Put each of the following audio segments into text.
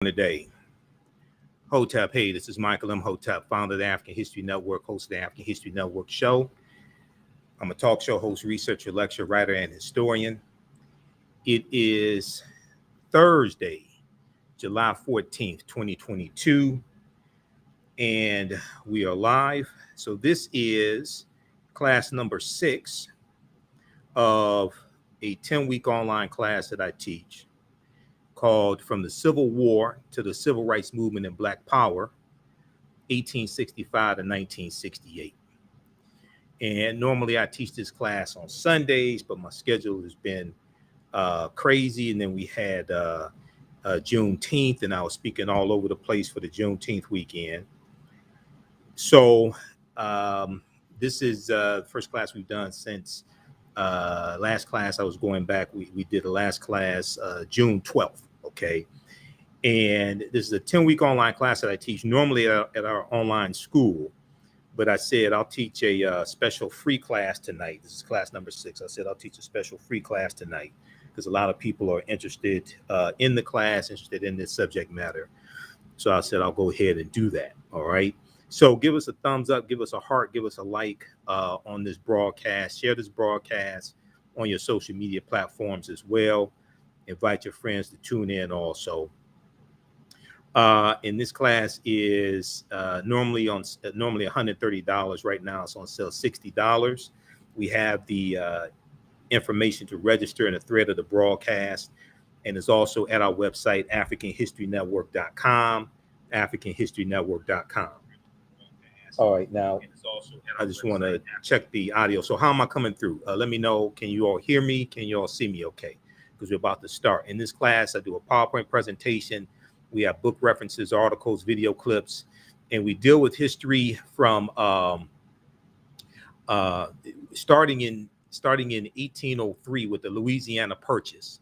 Today. Hotep, hey, this is Michael Imhotep, founder of the African History Network, host of the African History Network show. I'm a talk show host, researcher, lecturer, writer, and historian. It is Thursday, July 14th, 2022, and we are live. So this is class number 6 of a 10-week online class that I teach, called From the Civil War to the Civil Rights Movement and Black Power, 1865 to 1968. And normally I teach this class on Sundays, but my schedule has been crazy. And then we had Juneteenth, and I was speaking all over the place for the Juneteenth weekend. So this is the first class we've done since last class. I was going back. We did the last class June 12th. Okay. And this is a 10-week online class that I teach normally at our online school. But I said I'll teach a special free class tonight. This is class number 6. I said I'll teach a special free class tonight because a lot of people are interested in the class, interested in this subject matter. So I said I'll go ahead and do that. All right. So give us a thumbs up, give us a heart, give us a like on this broadcast. Share this broadcast on your social media platforms as well. Invite your friends to tune in also. And this class is normally $130. Right now it's on sale $60. We have the information to register in the thread of the broadcast, and it's also at our website, africanhistorynetwork.com, africanhistorynetwork.com. All right, now I just want to check the audio. So how am I coming through? Let me know. Can you all hear me? Can you all see me okay? Because we're about to start. In this class, I do a PowerPoint presentation. We have book references, articles, video clips, and we deal with history from starting in 1803 with the Louisiana Purchase.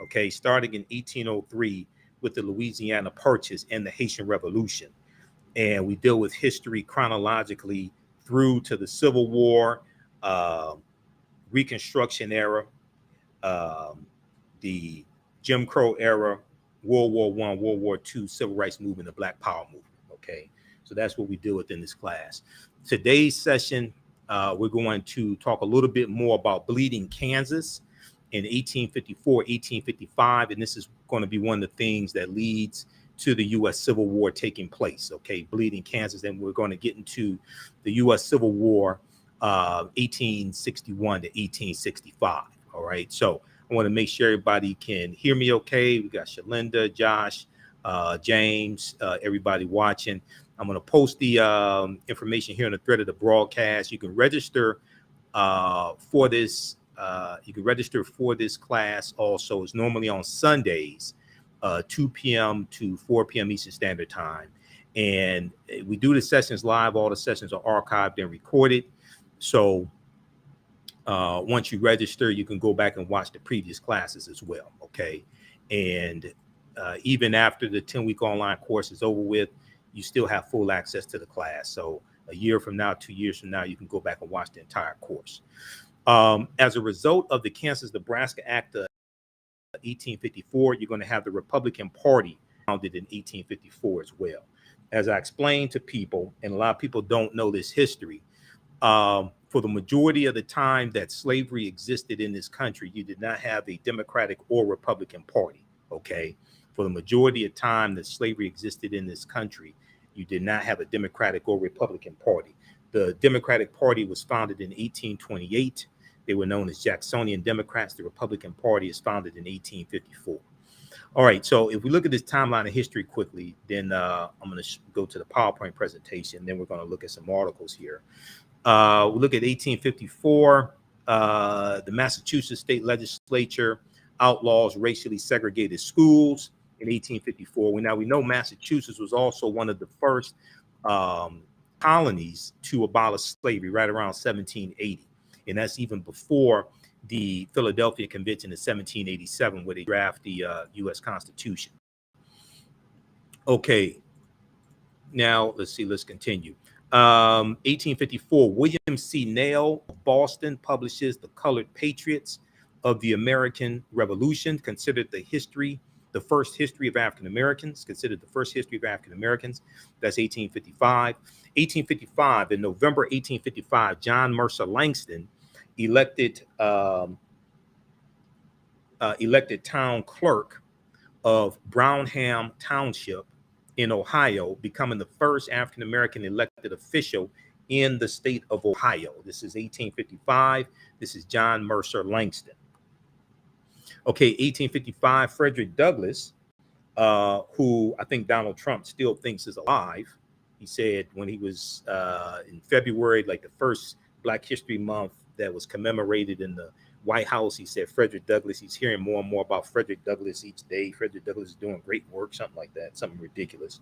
Okay, starting in 1803 with the Louisiana Purchase and the Haitian Revolution. And we deal with history chronologically through to the Civil War, Reconstruction Era, the Jim Crow era, World War I, World War II, Civil Rights Movement, the Black Power Movement. Okay, so that's what we deal with in this class. Today's session, we're going to talk a little bit more about Bleeding Kansas in 1854, 1855, and this is going to be one of the things that leads to the U.S. Civil War taking place. Okay, Bleeding Kansas, and we're going to get into the U.S. Civil War, 1861 to 1865. All right, so I want to make sure everybody can hear me okay. We got Shalinda, Josh, James, everybody watching. I'm going to post the information here in the thread of the broadcast. You can register for this. You can register for this class also. It's normally on Sundays, 2 p.m. to 4 p.m. Eastern Standard Time. And we do the sessions live. All the sessions are archived and recorded. So once you register, you can go back and watch the previous classes as well. Okay. And even after the 10-week online course is over with, you still have full access to the class. So a year from now, 2 years from now, you can go back and watch the entire course. As a result of the Kansas-Nebraska Act of 1854, you're going to have the Republican Party founded in 1854 as well. As I explained to people, and a lot of people don't know this history, for the majority of the time that slavery existed in this country, you did not have a Democratic or Republican Party. Okay. For the majority of time that slavery existed in this country, you did not have a Democratic or Republican Party. The Democratic Party was founded in 1828. They were known as Jacksonian Democrats. The Republican Party is founded in 1854. All right. So if we look at this timeline of history quickly, then I'm going to go to the PowerPoint presentation. Then we're going to look at some articles here. We look at 1854. The Massachusetts state legislature outlaws racially segregated schools in 1854. We know Massachusetts was also one of the first colonies to abolish slavery right around 1780. And that's even before the Philadelphia Convention in 1787, where they draft the U.S. Constitution. Okay. Now, let's see. Let's continue. 1854, William C. Nail of Boston publishes The Colored Patriots of the American Revolution, considered the history the first history of African Americans, considered the first history of African Americans. That's 1855. 1855, in November 1855, John Mercer Langston elected town clerk of Brownham Township in Ohio, becoming the first African American elected official in the state of Ohio. This is 1855. This is John Mercer Langston. Okay, 1855, Frederick Douglass, who I think Donald Trump still thinks is alive. He said when he was in February, like the first Black History Month that was commemorated in the White House, he said Frederick Douglass, he's hearing more and more about Frederick Douglass each day. Frederick Douglass is doing great work, something like that, something ridiculous.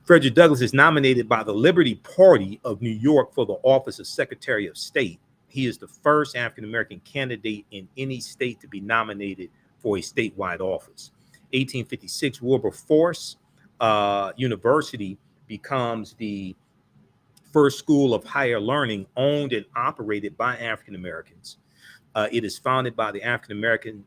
Frederick Douglass is nominated by the Liberty Party of New York for the office of Secretary of State. He is the first African-American candidate in any state to be nominated for a statewide office. 1856, Wilberforce University becomes the first school of higher learning owned and operated by African-Americans. It is founded by the African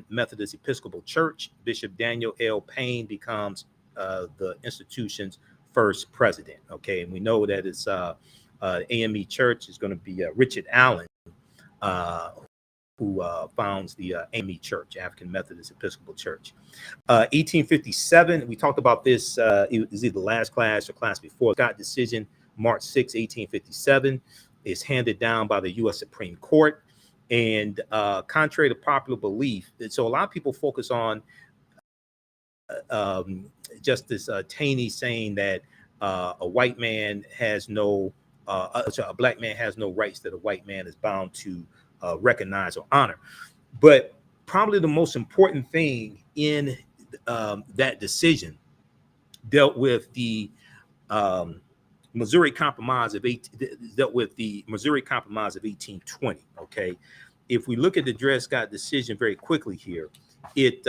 Methodist Episcopal Church. Bishop Daniel L. Payne becomes the institution's first president. Okay, and we know that it's AME Church is going to be Richard Allen, who founds the AME Church, African Methodist Episcopal Church. 1857, we talked about this, it was either last class or class before. Scott decision, March 6, 1857, is handed down by the U.S. Supreme Court. And contrary to popular belief, so a lot of people focus on Justice Taney saying that a white man has no, a black man has no rights that a white man is bound to recognize or honor. But probably the most important thing in that decision dealt with the Missouri Compromise of 1820. Okay, if we look at the Dred Scott decision very quickly here, it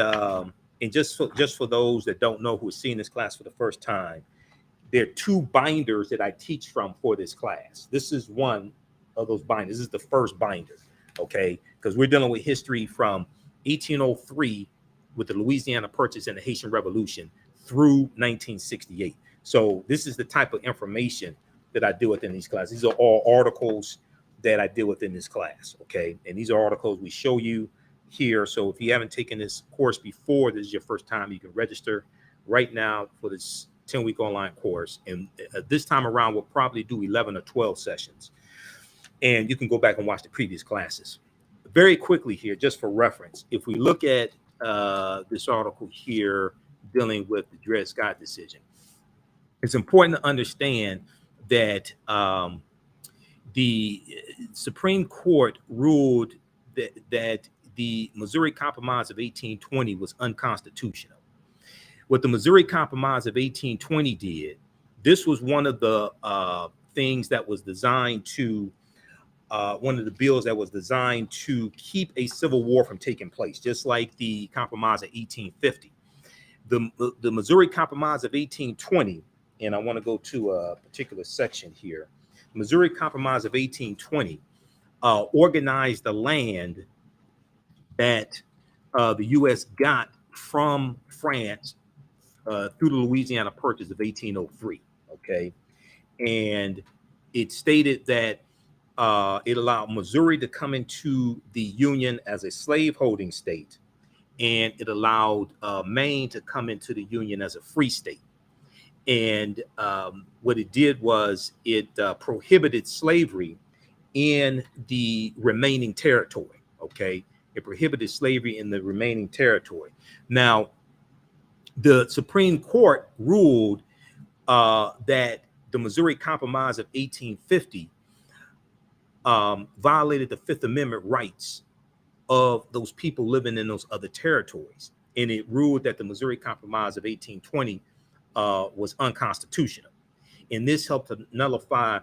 and just for those that don't know who are seeing this class for the first time, there are two binders that I teach from for this class. This is one of those binders. This is the first binder, okay, because we're dealing with history from 1803 with the Louisiana Purchase and the Haitian Revolution through 1968. So this is the type of information that I deal with in these classes. These are all articles that I deal with in this class, okay? And these are articles we show you here. So if you haven't taken this course before, this is your first time, you can register right now for this 10-week online course. And this time around, we'll probably do 11 or 12 sessions. And you can go back and watch the previous classes. Very quickly here, just for reference, if we look at this article here dealing with the Dred Scott decision, it's important to understand that the Supreme Court ruled that the Missouri Compromise of 1820 was unconstitutional. What the Missouri Compromise of 1820 did, this was one of the things that was designed to, one of the bills that was designed to keep a civil war from taking place, just like the Compromise of 1850. The Missouri Compromise of 1820, and I want to go to a particular section here. Missouri Compromise of 1820 organized the land that the U.S. got from France through the Louisiana Purchase of 1803, okay? And it stated that it allowed Missouri to come into the Union as a slaveholding state, and it allowed Maine to come into the Union as a free state. And what it did was it prohibited slavery in the remaining territory, okay? It prohibited slavery in the remaining territory. Now, the Supreme Court ruled that the Missouri Compromise of 1850 violated the Fifth Amendment rights of those people living in those other territories. And it ruled that the Missouri Compromise of 1820 was unconstitutional. And this helped to nullify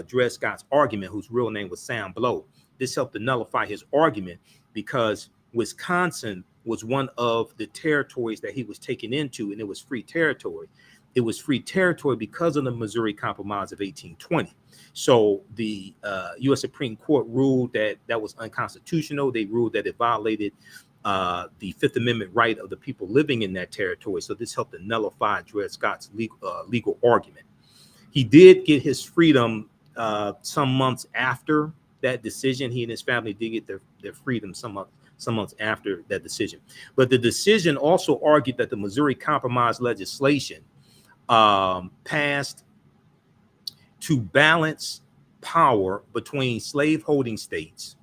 Dred Scott's argument, whose real name was Sam Blow. This helped to nullify his argument because Wisconsin was one of the territories that he was taken into, and it was free territory. It was free territory because of the Missouri Compromise of 1820. So the U.S. Supreme Court ruled that that was unconstitutional. They ruled that it violated the Fifth Amendment right of the people living in that territory. So this helped to nullify Dred Scott's legal argument. He did get his freedom some months after that decision. He and his family did get their freedom some months after that decision. But the decision also argued that the Missouri Compromise legislation passed to balance power between slave-holding states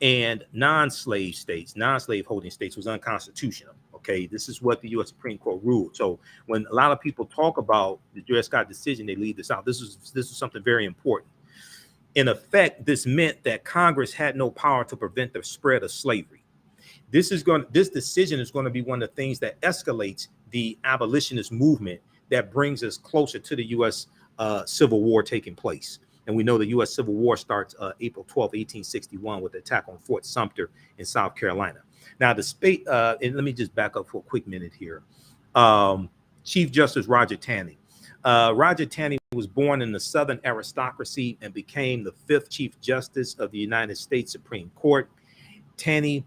and non-slave states. Non-slave holding states was unconstitutional. Okay, this is what the U.S. Supreme Court ruled. So when a lot of people talk about the Dred Scott decision, they leave this out. This is something very important. In effect, this meant that Congress had no power to prevent the spread of slavery. This decision is going to be one of the things that escalates the abolitionist movement that brings us closer to the U.S. Civil War taking place. And we know the U.S. Civil War starts April 12, 1861 with the attack on Fort Sumter in South Carolina. Now, and let me just back up for a quick minute here. Chief Justice Roger Taney. Roger Taney was born in the Southern aristocracy and became the 5th Chief Justice of the United States Supreme Court. Taney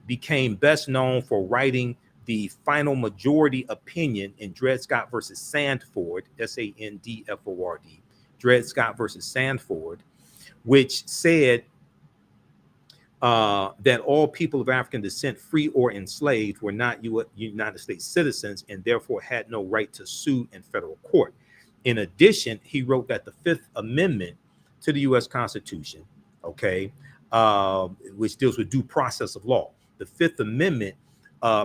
became best known for writing the final majority opinion in Dred Scott versus Sandford, Sandford, Dred Scott versus Sandford, which said that all people of African descent, free or enslaved, were not United States citizens and therefore had no right to sue in federal court. In addition, he wrote that the Fifth Amendment to the U.S. Constitution, okay, which deals with due process of law, the Fifth Amendment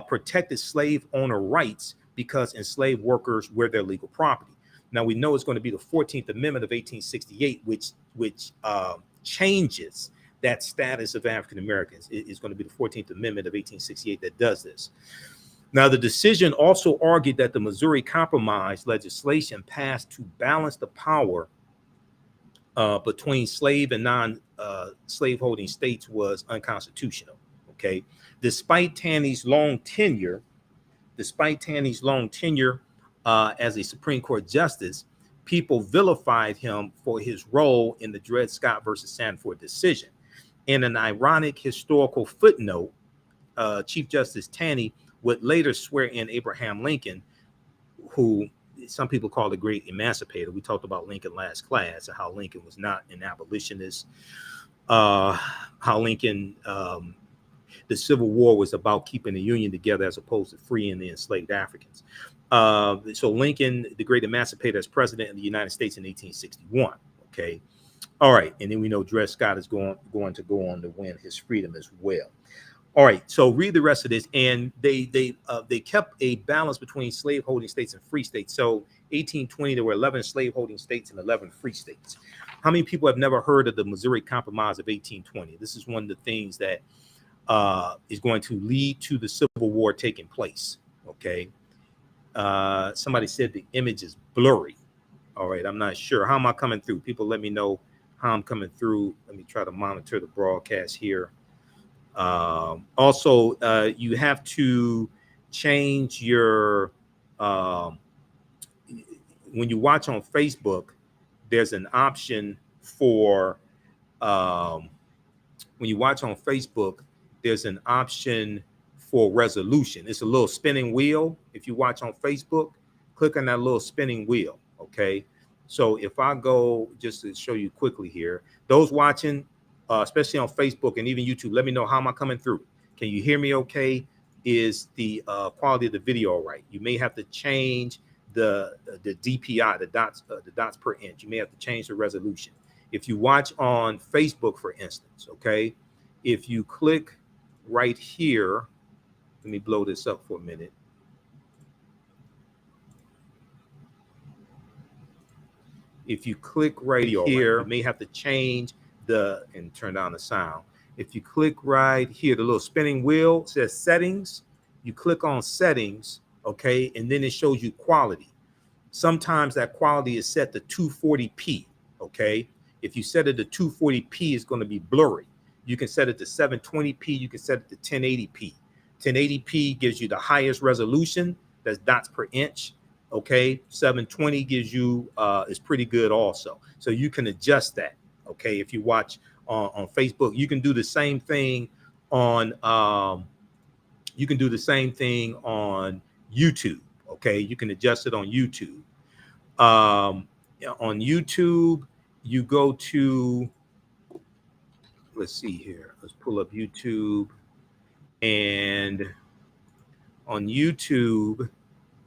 protected slave owner rights because enslaved workers were their legal property. Now we know it's going to be the 14th Amendment of 1868, which changes that status of African Americans. It's going to be the 14th Amendment of 1868 that does this. Now the decision also argued that the Missouri Compromise legislation passed to balance the power between slave and non-slave holding states was unconstitutional. Okay, despite Taney's long tenure as a Supreme Court justice, people vilified him for his role in the Dred Scott versus Sandford decision. In an ironic historical footnote, Chief Justice Taney would later swear in Abraham Lincoln, who some people call the great emancipator. We talked about Lincoln last class and how Lincoln was not an abolitionist, how Lincoln, the Civil War was about keeping the Union together as opposed to freeing the enslaved Africans. So Lincoln, the great emancipator, as president of the United States in 1861. Okay. All right. And then we know Dred Scott is going to go on to win his freedom as well. All right. So read the rest of this. And they kept a balance between slaveholding states and free states. So 1820, there were 11 slaveholding states and 11 free states. How many people have never heard of the Missouri Compromise of 1820? This is one of the things that is going to lead to the Civil War taking place. Okay. Somebody said the image is blurry. All right. I'm not sure. How am I coming through? People let me know how I'm coming through. Let me try to monitor the broadcast here. Also, you have to change your, when you watch on Facebook, there's an option for, when you watch on Facebook, there's an option for resolution. It's a little spinning wheel. If you watch on Facebook, click on that little spinning wheel. Okay. So if I go, just to show you quickly here, those watching, especially on Facebook and even YouTube, let me know how am I coming through. Can you hear me okay? Is the quality of the video all right? You may have to change the DPI, the dots per inch. You may have to change the resolution. If you watch on Facebook, for instance, okay, if you click right here, let me blow this up for a minute. If you click right here, you may have to change and turn down the sound. If you click right here, the little spinning wheel says settings, you click on settings, okay, and then it shows you quality. Sometimes that quality is set to 240p, okay? If you set it to 240p, it's going to be blurry. You can set it to 720p, you can set it to 1080p. 1080p gives you the highest resolution, that's dots per inch. Okay, 720 gives you is pretty good also. So you can adjust that. Okay, if you watch on Facebook, you can do the same thing on you can do the same thing on YouTube. Okay, you can adjust it on YouTube. On YouTube, you go to, let's see here. Let's pull up YouTube, and on YouTube,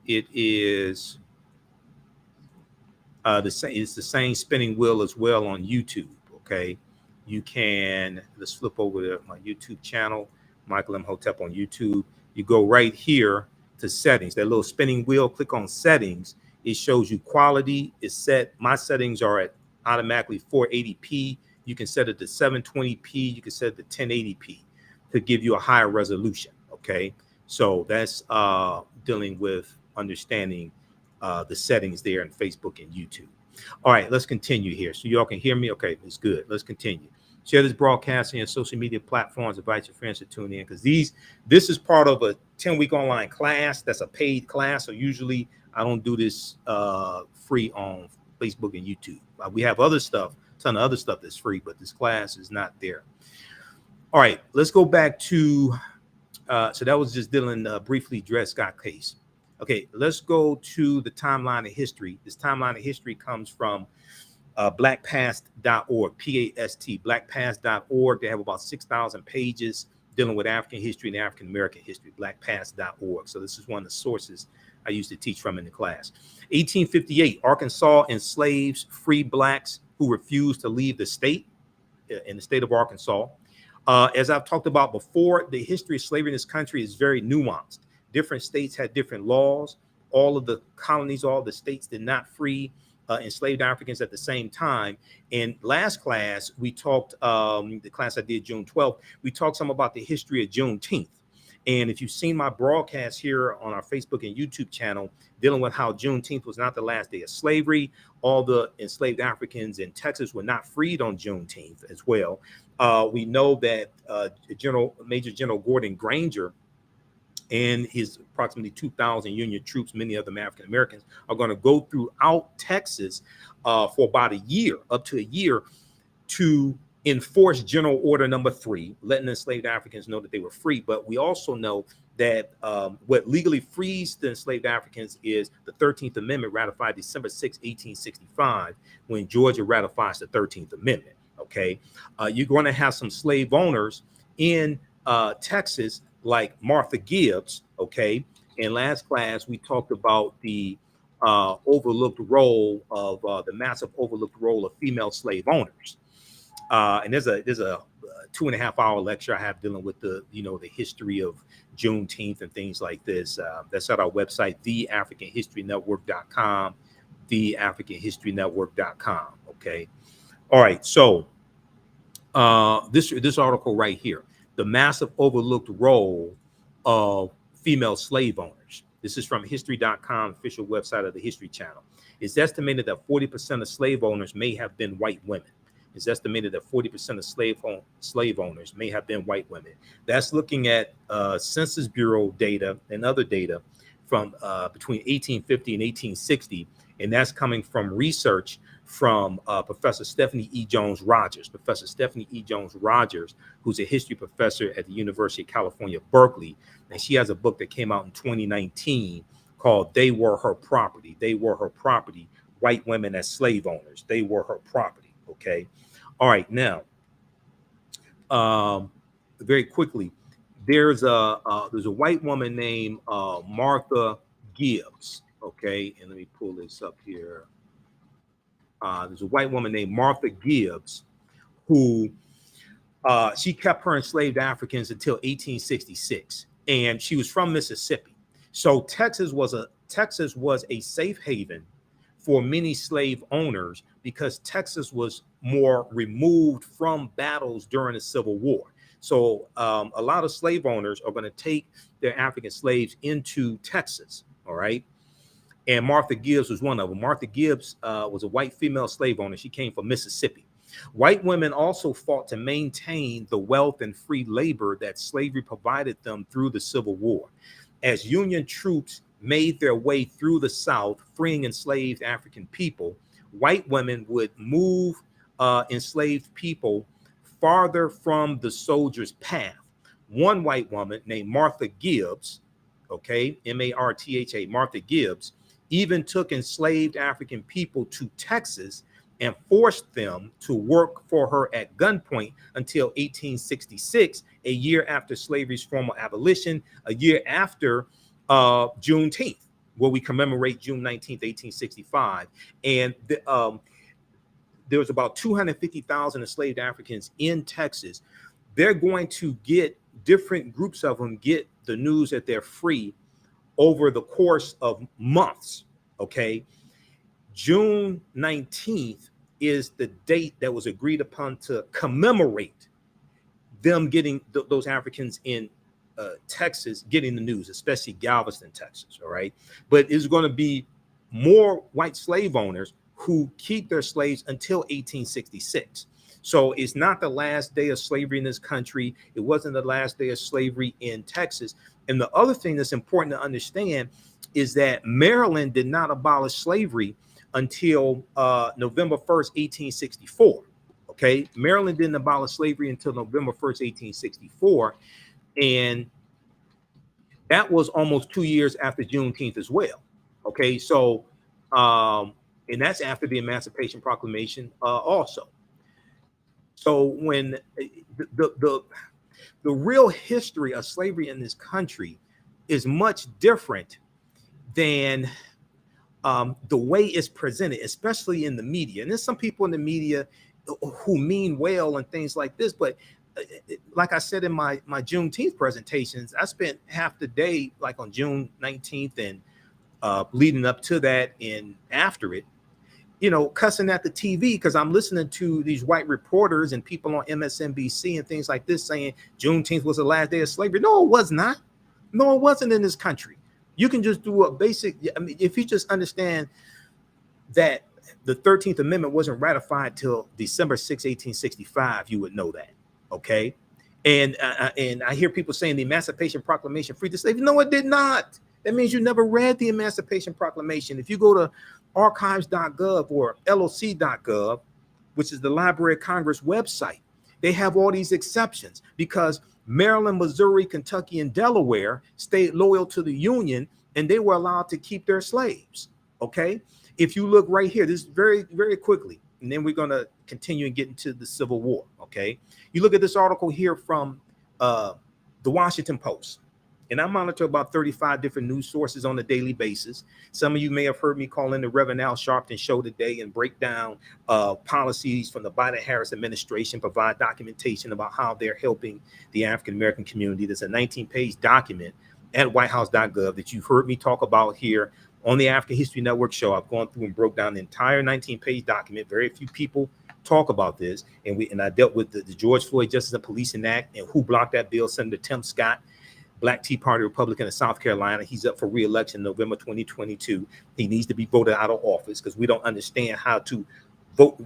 it is the same. It's the same spinning wheel as well on YouTube. Okay, you can, let's flip over to my YouTube channel, Michael Imhotep on YouTube. You go right here to settings, that little spinning wheel. Click on settings. It shows you quality is set. My settings are at automatically 480p. You can set it to 720p. You can set it to 1080p to give you a higher resolution. Okay, so that's dealing with understanding the settings there in Facebook and YouTube. All right, let's continue here. So y'all can hear me? Okay, it's good. Let's continue. Share this broadcast on your social media platforms. Invite your friends to tune in, because this is part of a 10-week online class. That's a paid class. So usually I don't do this free on Facebook and YouTube. We have other stuff, ton of other stuff that's free, but this class is not there. All right, let's go back to, so that was just dealing briefly Dred Scott case. Okay, let's go to the timeline of history. This timeline of history comes from blackpast.org, P-A-S-T, blackpast.org. They have about 6,000 pages dealing with African history and African American history, blackpast.org. So this is one of the sources I used to teach from in the class. 1858, Arkansas enslaves free blacks who refused to leave the state, in the state of Arkansas. As I've talked about before, the history of slavery in this country is very nuanced. Different states had different laws. All of the colonies, all the states did not free enslaved Africans at the same time. In last class, we talked, the class I did June 12th, we talked some about the history of Juneteenth. And if you've seen my broadcast here on our Facebook and YouTube channel, dealing with how Juneteenth was not the last day of slavery, all the enslaved Africans in Texas were not freed on Juneteenth as well. We know that Major General Gordon Granger and his approximately 2,000 Union troops, many of them African Americans, are going to go throughout Texas for about a year, up to a year, to enforce General Order Number 3, letting enslaved Africans know that they were free. But we also know that what legally frees the enslaved Africans is the 13th Amendment, ratified December 6, 1865, when Georgia ratifies the 13th Amendment. Okay, you're going to have some slave owners in Texas, like Martha Gibbs. Okay, in last class we talked about the overlooked role of the massive overlooked role of female slave owners, and there's a 2.5-hour lecture I have dealing with the history of Juneteenth and things like this. That's at our website, theafricanhistorynetwork.com, theafricanhistorynetwork.com. Okay, all right, so this article right here, the massive overlooked role of female slave owners. This is from history.com, official website of the History Channel. It's estimated that 40% of slave owners may have been white women. It's estimated that 40% of slave owners may have been white women. That's looking at Census Bureau data and other data from between 1850 and 1860. And that's coming from research from Professor Stephanie E. Jones Rogers. Professor Stephanie E. Jones Rogers, who's a history professor at the University of California, Berkeley. And she has a book that came out in 2019 called They Were Her Property. They Were Her Property, White Women as Slave Owners. They Were Her Property. Okay. All right. Now, very quickly, there's a white woman named Martha Gibbs. Okay. And let me pull this up here. There's a white woman named Martha Gibbs who she kept her enslaved Africans until 1866, and she was from Mississippi. So Texas was a safe haven for many slave owners because Texas was more removed from battles during the Civil War. So a lot of slave owners are going to take their African slaves into Texas. All right. And Martha Gibbs was one of them. Martha Gibbs was a white female slave owner. She came from Mississippi. White women also fought to maintain the wealth and free labor that slavery provided them through the Civil War. As Union troops made their way through the South, freeing enslaved African people, white women would move enslaved people farther from the soldiers' path one white woman named Martha Gibbs, okay, Martha, Martha Gibbs, even took enslaved African people to Texas and forced them to work for her at gunpoint until 1866, a year after slavery's formal abolition, a year after Juneteenth, where we commemorate June 19th, 1865. And there was about 250,000 enslaved Africans in Texas. They're going to get, different groups of them get the news that they're free over the course of months, okay? June 19th is the date that was agreed upon to commemorate them getting those Africans in Texas getting the news, especially Galveston, Texas, all right? But it's going to be more white slave owners who keep their slaves until 1866. So it's not the last day of slavery in this country. It wasn't the last day of slavery in Texas. And the other thing that's important to understand is that Maryland did not abolish slavery until November 1st, 1864. Okay, Maryland didn't abolish slavery until November 1st, 1864. And that was almost 2 years after Juneteenth as well. Okay, so and that's after the Emancipation Proclamation also. So when the real history of slavery in this country is much different than the way it's presented, especially in the media. And there's some people in the media who mean well and things like this, but like I said in my Juneteenth presentations, I spent half the day, like on June 19th and leading up to that and after it, you know, cussing at the TV because I'm listening to these white reporters and people on MSNBC and things like this saying Juneteenth was the last day of slavery. No, it was not. No, it wasn't in this country. You can just do a basic, I mean, if you just understand that the 13th Amendment wasn't ratified till December 6, 1865, you would know that, okay? And I hear people saying the Emancipation Proclamation freed the slaves. No, it did not. That means you never read the Emancipation Proclamation. If you go to archives.gov or loc.gov, which is the Library of Congress website, they have all these exceptions because Maryland, Missouri, Kentucky, and Delaware stayed loyal to the Union and they were allowed to keep their slaves, okay? If you look right here, this is very, very quickly, and then we're going to continue and get into the Civil War, okay? You look at this article here from the Washington Post. And I monitor about 35 different news sources on a daily basis. Some of you may have heard me call in the Reverend Al Sharpton show today and break down policies from the Biden-Harris administration, provide documentation about how they're helping the African-American community. There's a 19-page document at whitehouse.gov that you've heard me talk about here on the African History Network show. I've gone through and broke down the entire 19-page document. Very few people talk about this. And I dealt with the George Floyd Justice and Policing Act and who blocked that bill, Senator Tim Scott, Black Tea Party Republican of South Carolina. He's up for re-election November 2022. He needs to be voted out of office because we don't understand how to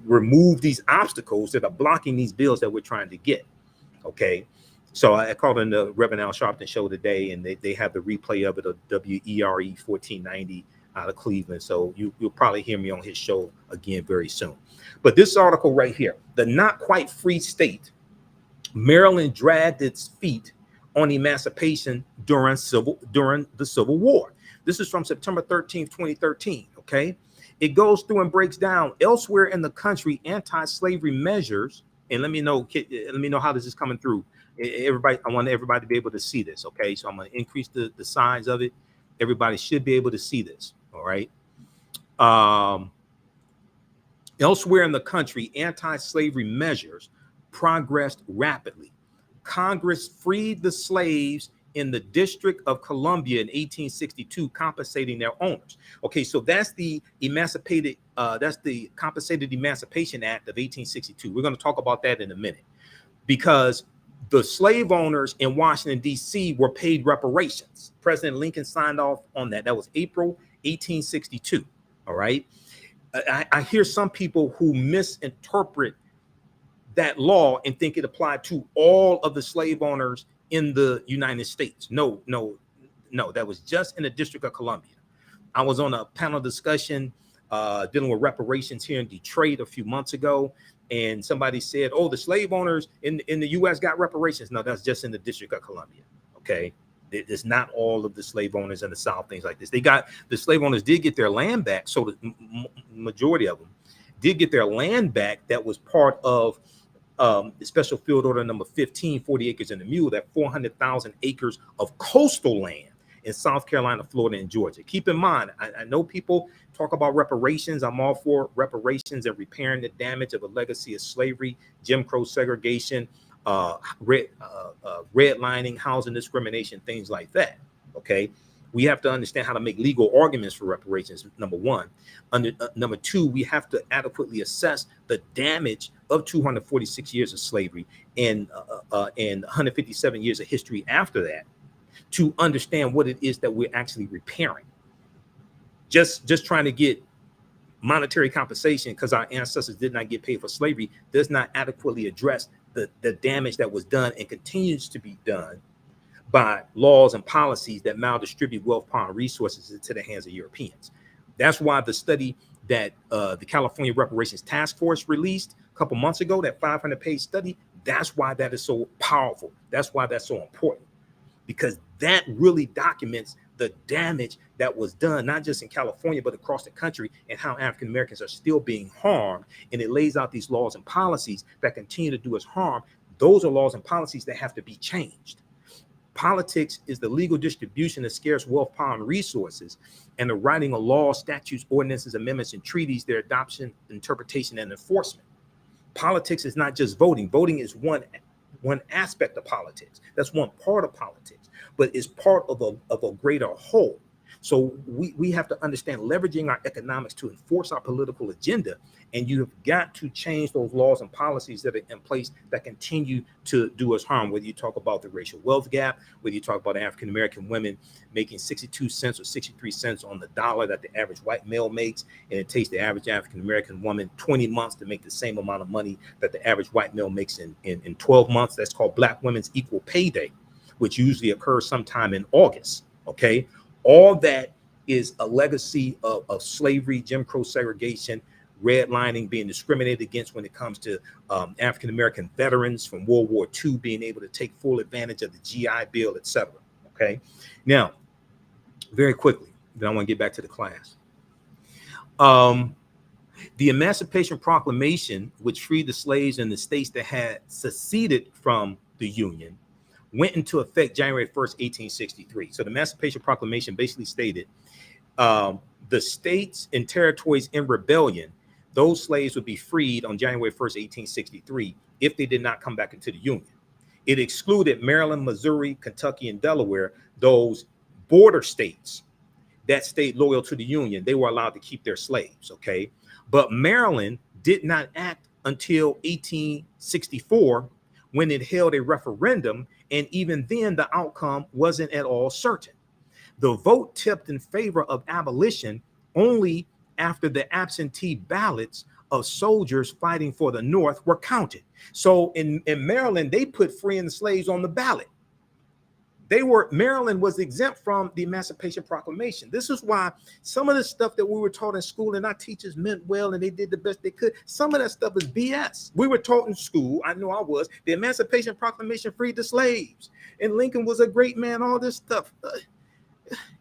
remove these obstacles that are blocking these bills that we're trying to get. Okay. So I called in the Reverend Al Sharpton show today, and they have the replay of it of WERE 1490 out of Cleveland. So you'll probably hear me on his show again very soon. But this article right here, the not quite free state, Maryland dragged its feet on emancipation during the Civil War. This is from September 13th, 2013, okay? It goes through and breaks down elsewhere in the country anti-slavery measures, and let me know how this is coming through. Everybody, I want everybody to be able to see this, okay? So I'm going to increase the size of it. Everybody should be able to see this, all right? Elsewhere in the country, anti-slavery measures progressed rapidly. Congress freed the slaves in the District of Columbia in 1862, compensating their owners. Okay, so that's the Compensated Emancipation Act of 1862. We're going to talk about that in a minute because the slave owners in Washington, D.C. were paid reparations. President Lincoln signed off on that. That was April 1862. All right. I hear some people who misinterpret that law and think it applied to all of the slave owners in the United States. No, that was just in the District of Columbia. I was on a panel discussion dealing with reparations here in Detroit a few months ago, and somebody said, oh, the slave owners in the U.S. got reparations. No, that's just in the District of Columbia. Okay. It's not all of the slave owners in the South, things like this. The slave owners did get their land back. So the majority of them did get their land back. That was part of the Special Field Order number 15, 40 acres in the Mule, that 400,000 acres of coastal land in South Carolina, Florida, and Georgia. Keep in mind, I know people talk about reparations. I'm all for reparations and repairing the damage of a legacy of slavery, Jim Crow segregation, redlining, housing discrimination, things like that. Okay. We have to understand how to make legal arguments for reparations, number one. Number two, we have to adequately assess the damage of 246 years of slavery and 157 years of history after that, to understand what it is that we're actually repairing. Just trying to get monetary compensation because our ancestors did not get paid for slavery does not adequately address the damage that was done and continues to be done by laws and policies that maldistribute wealth, power, and resources into the hands of Europeans. That's why the study that the California Reparations Task Force released a couple months ago, that 500-page study, that's why that is so powerful. That's why that's so important, because that really documents the damage that was done, not just in California, but across the country, and how African Americans are still being harmed. And it lays out these laws and policies that continue to do us harm. Those are laws and policies that have to be changed. Politics is the legal distribution of scarce wealth, power, and resources, and the writing of laws, statutes, ordinances, amendments, and treaties, their adoption, interpretation, and enforcement. Politics is not just voting. Voting is one aspect of politics. That's one part of politics, but it's part of a greater whole. So we have to understand leveraging our economics to enforce our political agenda. And you have got to change those laws and policies that are in place that continue to do us harm. Whether you talk about the racial wealth gap, whether you talk about African-American women making 62 cents or 63 cents on the dollar that the average white male makes, and it takes the average African-American woman 20 months to make the same amount of money that the average white male makes in 12 months. That's called Black Women's Equal Pay Day, which usually occurs sometime in August. Okay. All that is a legacy of slavery, Jim Crow segregation, redlining, being discriminated against when it comes to African-American veterans from World War II being able to take full advantage of the GI Bill, etc. Okay. Now, very quickly, then I want to get back to the class. The Emancipation Proclamation, which freed the slaves in the states that had seceded from the Union, went into effect January 1st, 1863. So the Emancipation Proclamation basically stated the states and territories in rebellion, those slaves would be freed on January 1st, 1863, if they did not come back into the Union. It excluded Maryland, Missouri, Kentucky, and Delaware, those border states that stayed loyal to the Union. They were allowed to keep their slaves, okay? But Maryland did not act until 1864, when it held a referendum, and even then the outcome wasn't at all certain. The vote tipped in favor of abolition only after the absentee ballots of soldiers fighting for the North were counted. So in Maryland, they put freeing the slaves on the ballot. Maryland was exempt from the Emancipation Proclamation. This is why some of the stuff that we were taught in school, and our teachers meant well and they did the best they could, some of that stuff is BS. We were taught in school, I know I was, the Emancipation Proclamation freed the slaves, and Lincoln was a great man, all this stuff.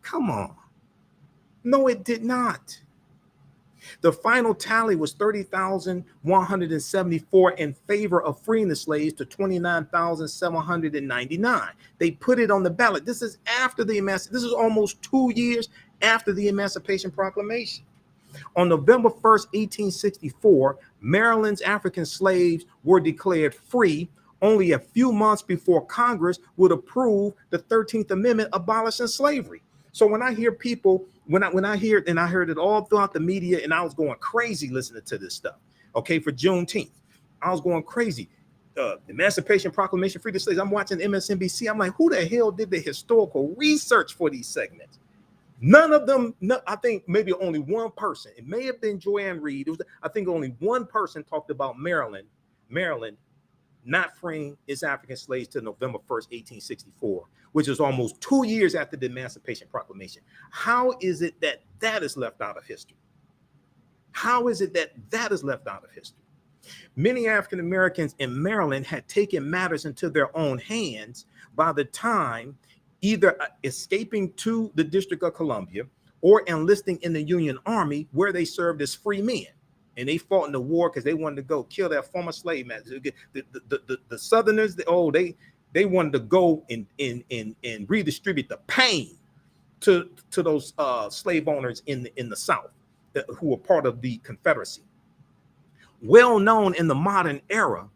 Come on. No, it did not. The final tally was 30,174 in favor of freeing the slaves to 29,799. They put it on the ballot. This is after the This is almost 2 years after the Emancipation Proclamation. On November 1st, 1864, Maryland's African slaves were declared free only a few months before Congress would approve the 13th Amendment abolishing slavery. So when I hear people, when I hear it, and I heard it all throughout the media, and I was going crazy listening to this stuff, okay, for Juneteenth, I was going crazy. The Emancipation Proclamation, free the slaves. I'm watching MSNBC. I'm like, who the hell did the historical research for these segments? None of them. No, I think maybe only one person. It may have been Joanne Reed. I think only one person talked about Maryland not freeing its African slaves till November 1st, 1864, which is almost 2 years after the Emancipation Proclamation. How is it that that is left out of history? How is it that that is left out of history? Many African Americans in Maryland had taken matters into their own hands by the time either escaping to the District of Columbia or enlisting in the Union Army, where they served as free men. And they fought in the war because they wanted to go kill their former slave masters. The Southerners, they wanted to go and redistribute the pain to those slave owners in the South who were part of the Confederacy. Well known in the modern era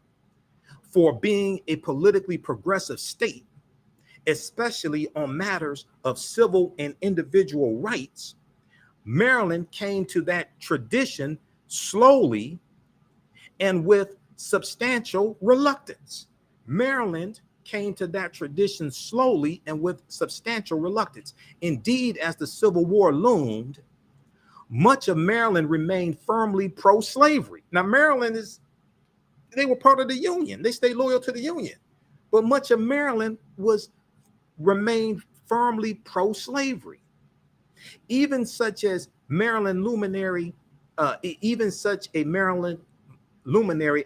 for being a politically progressive state, especially on matters of civil and individual rights, Maryland came to that tradition slowly and with substantial reluctance. Maryland came to that tradition slowly and with substantial reluctance. Indeed, as the Civil War loomed, much of Maryland remained firmly pro-slavery. Now, they were part of the Union. They stayed loyal to the Union. But much of Maryland remained firmly pro-slavery. Even such a Maryland luminary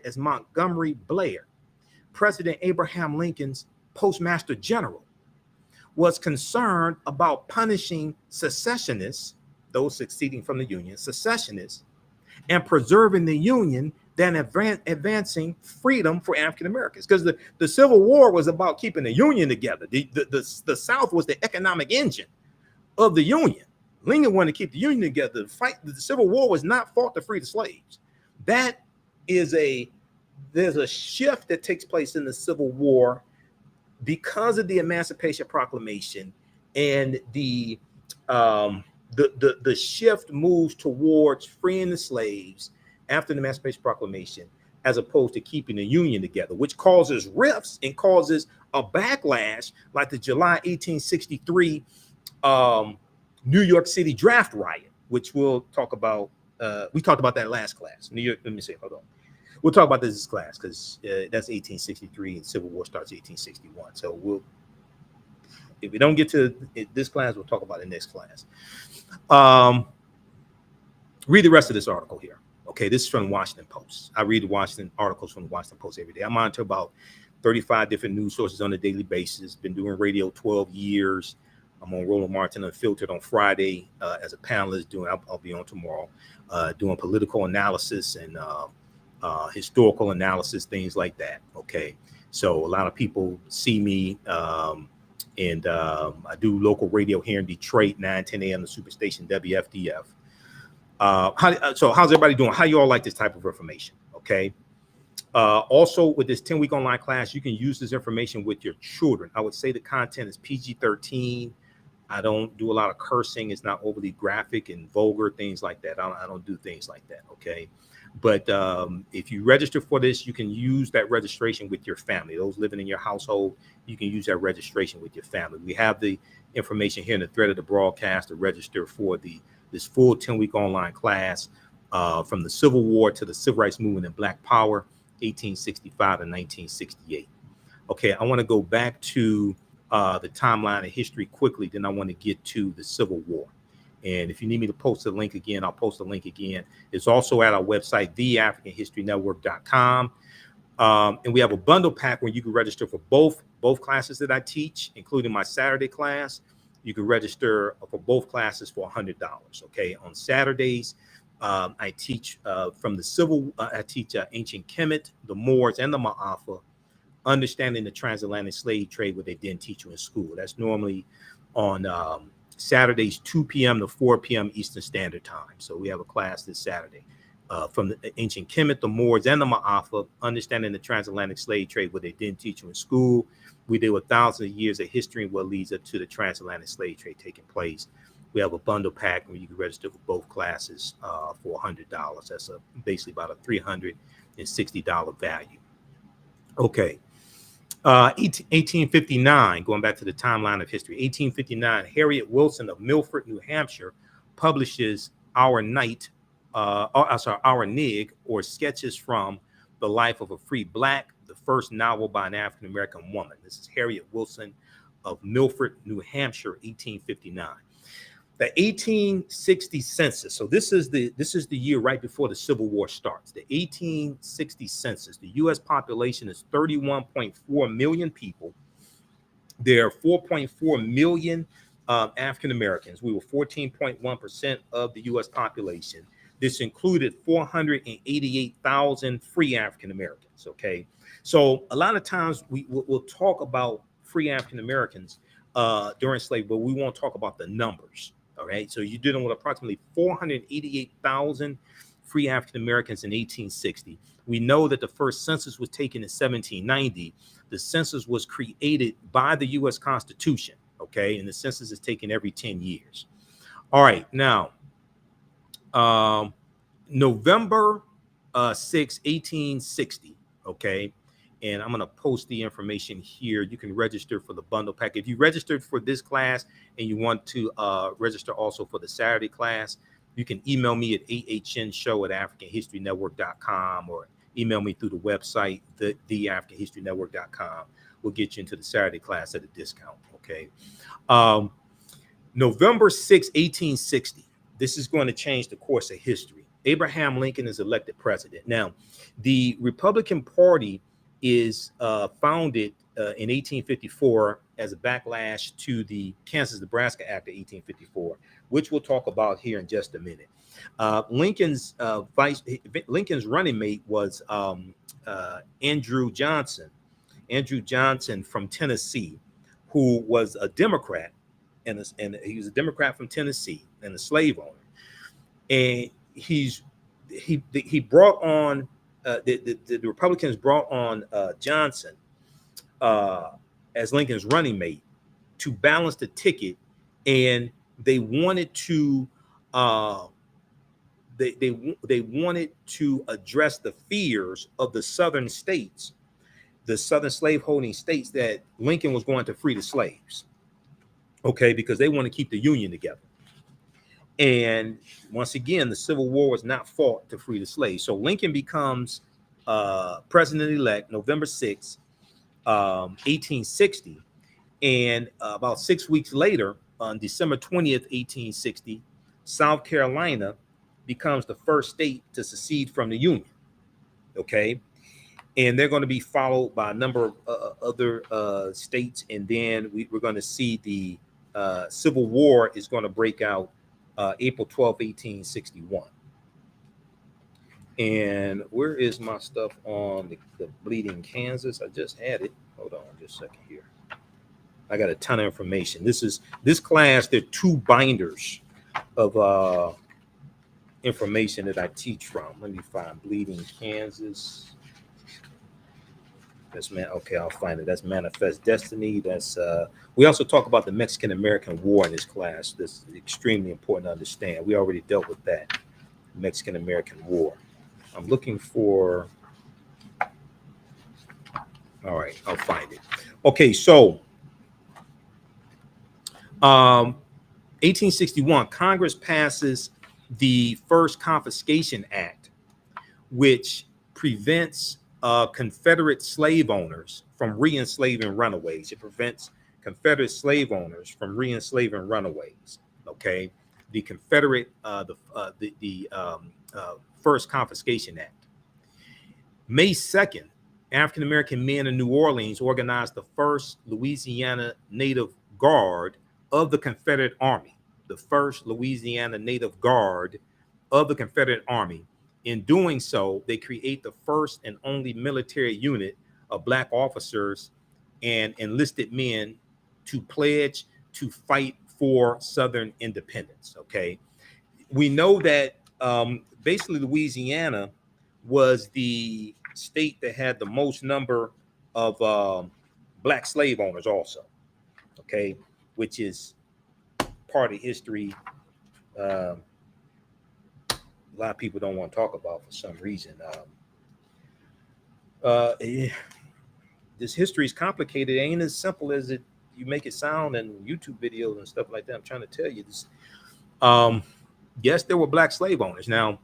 as Montgomery Blair, President Abraham Lincoln's Postmaster General, was concerned about punishing secessionists, those seceding from the Union, secessionists, and preserving the Union than advancing freedom for African Americans. Because the Civil War was about keeping the Union together. The South was the economic engine of the Union. Lincoln wanted to keep the Union together. The Civil War was not fought to free the slaves. There's a shift that takes place in the Civil War because of the Emancipation Proclamation, and the shift moves towards freeing the slaves after the Emancipation Proclamation, as opposed to keeping the Union together, which causes rifts and causes a backlash, like the July 1863 New York City draft riot, which we'll talk about. We talked about that last class. New York. Let me see. Hold on. We'll talk about this class because that's 1863 and Civil War starts 1861. So if we don't get to this class, we'll talk about the next class. Read the rest of this article here. Okay, this is from the Washington Post. I read the Washington articles from the Washington Post every day. I monitor about 35 different news sources on a daily basis. Been doing radio 12 years. I'm on Roland Martin Unfiltered on Friday as a panelist. I'll be on tomorrow, doing political analysis and historical analysis, things like that. Okay, so a lot of people see me, and I do local radio here in Detroit, 9:10 a.m. the Superstation WFDF. So how's everybody doing? How you all like this type of information? Okay. Also, with this 10-week online class, you can use this information with your children. I would say the content is PG-13. I don't do a lot of cursing. It's not overly graphic and vulgar, things like that. I don't do things like that. Okay. But if you register for this, you can use that registration with your family. Those living in your household, you can use that registration with your family. We have the information here in the thread of the broadcast to register for this full 10-week online class from the Civil War to the Civil Rights Movement and Black Power, 1865 and 1968. Okay, I want to go back to the timeline of history quickly, then I want to get to the Civil War. And if you need me to post the link again, I'll post the link again. It's also at our website, theafricanhistorynetwork.com. And we have a bundle pack where you can register for both classes that I teach, including my Saturday class. You can register for both classes for $100. Okay, on Saturdays, I teach I teach ancient Kemet, the Moors, and the Ma'afa, understanding the transatlantic slave trade, what they didn't teach you in school. That's normally on Saturdays, 2 p.m. to 4 p.m. Eastern Standard Time. So we have a class this Saturday from the ancient Kemet, the Moors, and the Ma'afa, understanding the transatlantic slave trade, what they didn't teach you in school. We deal with thousands of years of history and what leads up to the transatlantic slave trade taking place. We have a bundle pack where you can register for both classes for $100. That's basically about a $360 value. Okay. 1859, going back to the timeline of history, 1859, Harriet Wilson of Milford, New Hampshire, publishes Our Nig, or Sketches from the Life of a Free Black, the first novel by an African-American woman. This is Harriet Wilson of Milford, New Hampshire, 1859. The 1860 census. So this is the year right before the Civil War starts. The 1860 census. The U.S. population is 31.4 million people. There are 4.4 million African Americans. We were 14.1% of the U.S. population. This included 488,000 free African Americans. Okay, so a lot of times we'll talk about free African Americans during slavery, but we won't talk about the numbers. All right, so you're dealing with approximately 488,000 free African Americans in 1860. We know that the first census was taken in 1790. The census was created by the U.S. Constitution, okay? And the census is taken every 10 years. All right, now, November 6, 1860, okay? And I'm going to post the information here. You can register for the bundle pack. If you registered for this class and you want to register also for the Saturday class, you can email me at ahnshow@africanhistorynetwork.com or email me through the website, theafricanhistorynetwork.com. We'll get you into the Saturday class at a discount, okay? November 6, 1860. This is going to change the course of history. Abraham Lincoln is elected president. Now, the Republican Party is founded in 1854 as a backlash to the Kansas-Nebraska Act of 1854, which we'll talk about here in just a minute. Lincoln's running mate was Andrew Johnson from Tennessee, who was a Democrat, and he was a Democrat from Tennessee and a slave owner. And he brought on the Republicans brought on Johnson as Lincoln's running mate to balance the ticket, and they wanted to they wanted to address the fears of the southern states, the southern slaveholding states, that Lincoln was going to free the slaves, okay, because they want to keep the Union together. And once again, the Civil War was not fought to free the slaves. So Lincoln becomes president-elect November 6, 1860. And about 6 weeks later, on December 20th, 1860, South Carolina becomes the first state to secede from the Union. Okay. And they're going to be followed by a number of other states. And then we're going to see the Civil War is going to break out April 12, 1861. And where is my stuff on the Bleeding Kansas? I just had it. Hold on just a second here. I got a ton of information. This class, there are 2 binders of information that I teach from. Let me find Bleeding Kansas. Okay, I'll find it. That's Manifest Destiny. That's we also talk about the Mexican-American War in this class. This is extremely important to understand. We already dealt with that, Mexican-American War. I'm looking for, all right, I'll find it. Okay, so 1861, Congress passes the first Confiscation Act, which prevents Confederate slave owners from re-enslaving runaways. It prevents Confederate slave owners from re-enslaving runaways. Okay, the Confederate, first Confiscation Act. May 2nd, African American men in New Orleans organized the first Louisiana Native Guard of the Confederate Army. The first Louisiana Native Guard of the Confederate Army. In doing so, they create the first and only military unit of Black officers and enlisted men to pledge to fight for Southern independence. Okay, we know that basically Louisiana was the state that had the most number of Black slave owners also. Okay, which is part of history. A lot of people don't want to talk about for some reason. This history is complicated. It ain't as simple as you make it sound in YouTube videos and stuff like that. I'm trying to tell you this. Yes, there were Black slave owners. Now,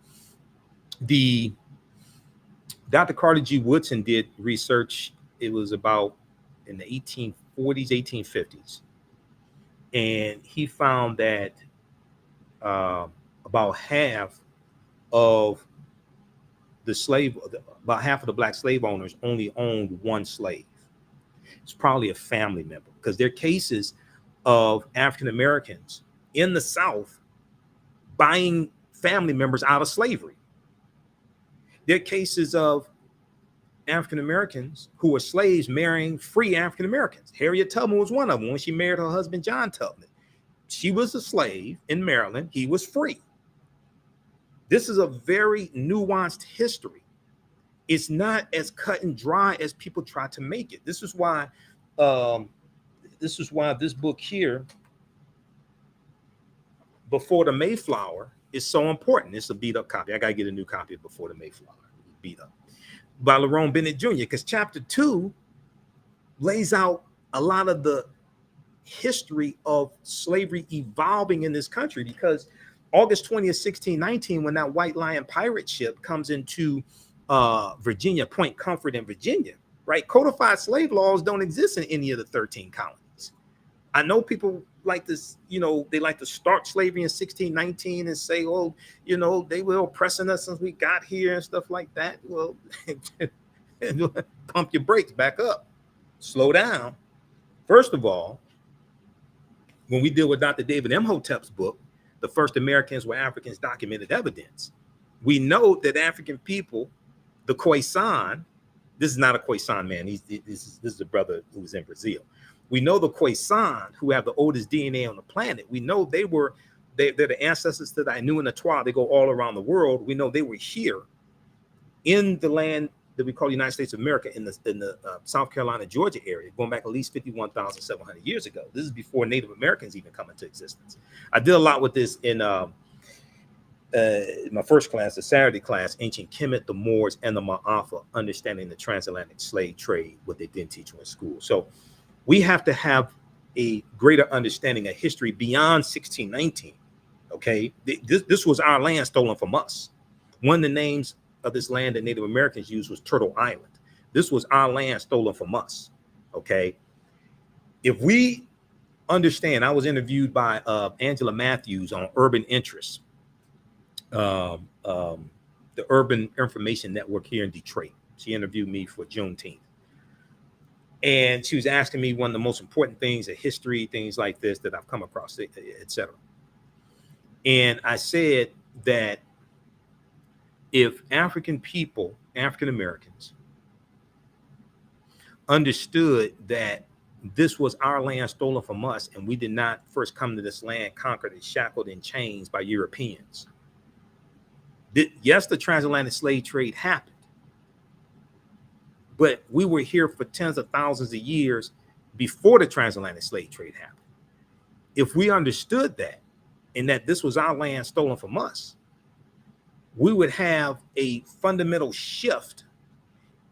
Dr. Carter G. Woodson did research. It was about in the 1840s, 1850s. And he found that about half of the slave, about half of the black slave owners only owned one slave. It's probably a family member, because there are cases of African Americans in the South buying family members out of slavery. There are cases of African Americans who were slaves marrying free African Americans. Harriet Tubman was one of them when she married her husband, John Tubman. She was a slave in Maryland. He was free. This is a very nuanced history. It's not as cut and dry as people try to make it. This is why this book here, Before the Mayflower, is so important. It's a beat up copy. I got to get a new copy of Before the Mayflower, beat up, by Lerone Bennett Jr., because chapter 2 lays out a lot of the history of slavery evolving in this country. Because August 20th, 1619, when that White Lion pirate ship comes into Virginia, Point Comfort in Virginia, right? Codified slave laws don't exist in any of the 13 colonies. I know people like this, they like to start slavery in 1619 and say, oh, they were oppressing us since we got here and stuff like that. Well, pump your brakes, back up, slow down. First of all, when we deal with Dr. David Imhotep's book, The First Americans Were Africans, Documented Evidence, we know that African people, the Khoisan, this is not a Khoisan man, this is a brother who was in Brazil. We know the Khoisan, who have the oldest DNA on the planet, we know they're the ancestors to the Ainu and the Twa. They go all around the world. We know they were here in the land that we call the United States of America, in the South Carolina, Georgia area, going back at least 51,700 years ago. This is before Native Americans even come into existence. I did a lot with this in my first class, the Saturday class, Ancient Kemet, the Moors, and the Ma'afa, Understanding the Transatlantic Slave Trade, what they didn't teach you in school. So we have to have a greater understanding of history beyond 1619, okay? This was our land stolen from us. One of the names of this land that Native Americans used was Turtle Island. This was our land stolen from us, okay? If we understand, I was interviewed by Angela Matthews on Urban Interests, the Urban Information Network here in Detroit. She interviewed me for Juneteenth. And she was asking me one of the most important things of history, things like this that I've come across, etc. And I said that if African people, African Americans, understood that this was our land stolen from us, and we did not first come to this land conquered and shackled in chains by Europeans. Yes, the transatlantic slave trade happened, but we were here for tens of thousands of years before the transatlantic slave trade happened. If we understood that, and that this was our land stolen from us, we would have a fundamental shift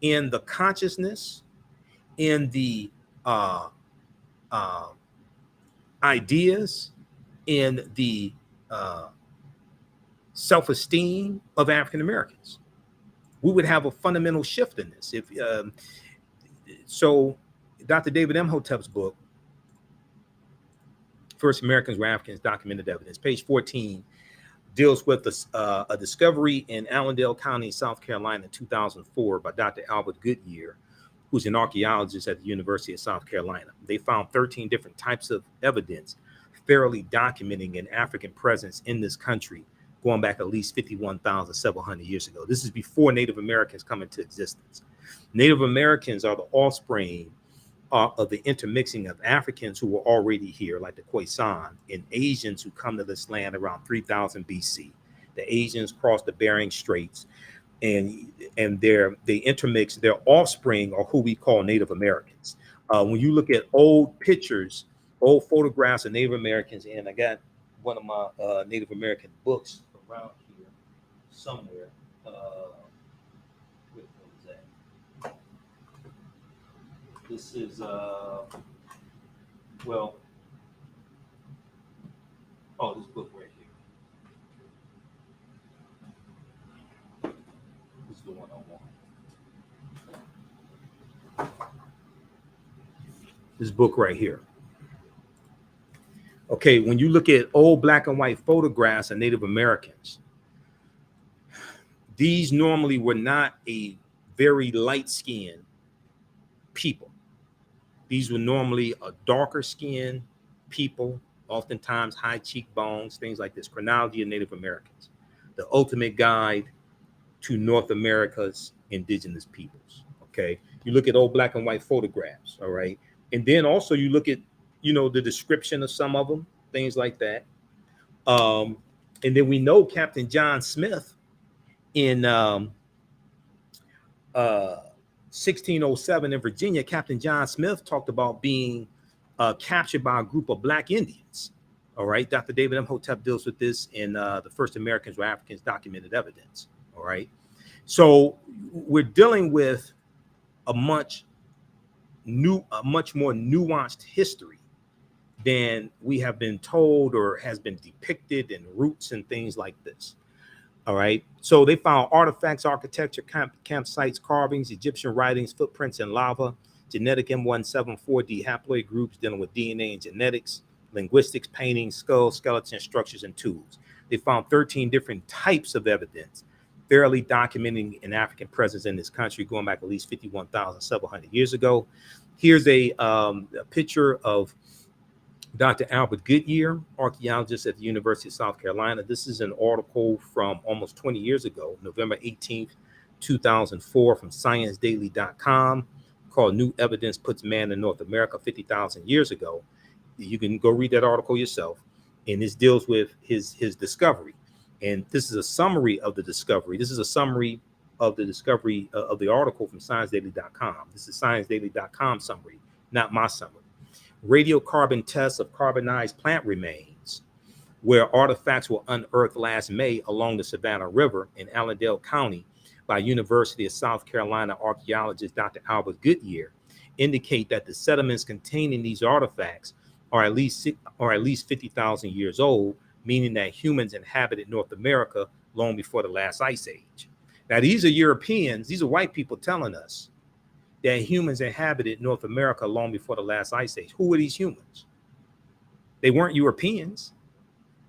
in the consciousness, in the ideas, in the self-esteem of African Americans. We would have a fundamental shift in this. So Dr. David Imhotep's book, First Americans Were Africans, Documented Evidence, page 14, deals with a discovery in Allendale County, South Carolina in 2004 by Dr. Albert Goodyear, who's an archaeologist at the University of South Carolina. They found 13 different types of evidence fairly documenting an African presence in this country going back at least 51,700 years ago. This is before Native Americans come into existence. Native Americans are the offspring of the intermixing of Africans who were already here, like the Khoisan, and Asians who come to this land around 3000 BC. The Asians crossed the Bering Straits, and they intermix. Their offspring are who we call Native Americans. When you look at old pictures, old photographs of Native Americans, and I got one of my Native American books around here somewhere. What is that? This is this book right here. This is the one I want. This book right here. Okay, when you look at old black and white photographs of Native Americans, these normally were not a very light-skinned people. These were normally a darker skinned people, oftentimes high cheekbones, things like this. Chronology of Native Americans, the ultimate guide to North America's indigenous peoples. Okay, you look at old black and white photographs, all right, and then also you look at, you know, the description of some of them, things like that. Um, and then we know Captain John Smith in 1607 in Virginia. Captain John Smith talked about being captured by a group of black Indians. All right, Dr. David Imhotep deals with this in The First Americans Were Africans, Documented Evidence. All right, so we're dealing with a much more nuanced history than we have been told or has been depicted in roots and things like this. All right, so they found artifacts, architecture, campsites, carvings, Egyptian writings, footprints in lava, genetic M174D haploid groups dealing with DNA and genetics, linguistics, paintings, skulls, skeletons, structures, and tools. They found 13 different types of evidence, thoroughly documenting an African presence in this country going back at least 51,700 years ago. Here's a picture of Dr. Albert Goodyear, archaeologist at the University of South Carolina. This is an article from almost 20 years ago, November 18th, 2004, from ScienceDaily.com, called New Evidence Puts Man in North America 50,000 Years Ago. You can go read that article yourself. And this deals with his discovery. And this is a summary of the discovery. This is a summary of the discovery of the article from ScienceDaily.com. This is ScienceDaily.com summary, not my summary. Radiocarbon tests of carbonized plant remains, where artifacts were unearthed last May along the Savannah River in Allendale County by University of South Carolina archaeologist Dr. Albert Goodyear, indicate that the sediments containing these artifacts are at least 50,000 years old, meaning that humans inhabited North America long before the last ice age. Now, these are Europeans, these are white people telling us that humans inhabited North America long before the last ice age. Who were these humans? They weren't Europeans.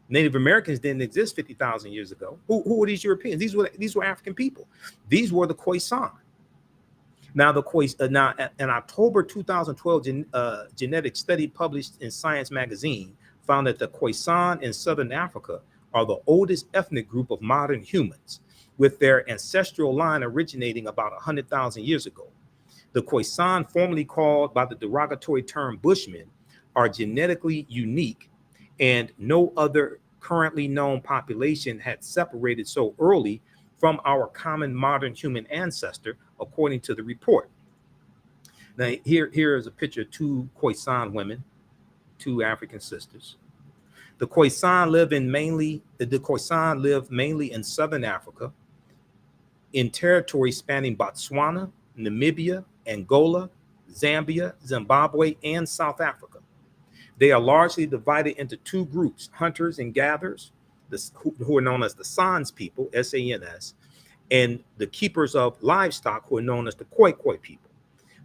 Native Americans didn't exist 50,000 years ago. Who were these Europeans? These were African people. These were the Khoisan. Now, in October 2012, genetic study published in Science magazine found that the Khoisan in Southern Africa are the oldest ethnic group of modern humans, with their ancestral line originating about 100,000 years ago. The Khoisan, formerly called by the derogatory term Bushmen, are genetically unique, and no other currently known population had separated so early from our common modern human ancestor, according to the report. Now, here is a picture of two Khoisan women, two African sisters. The Khoisan live mainly in Southern Africa, in territory spanning Botswana, Namibia, Angola, Zambia, Zimbabwe, and South Africa. They are largely divided into two groups, hunters and gatherers, who are known as the Sans people, S-A-N-S, and the keepers of livestock, who are known as the Khoi Khoi people.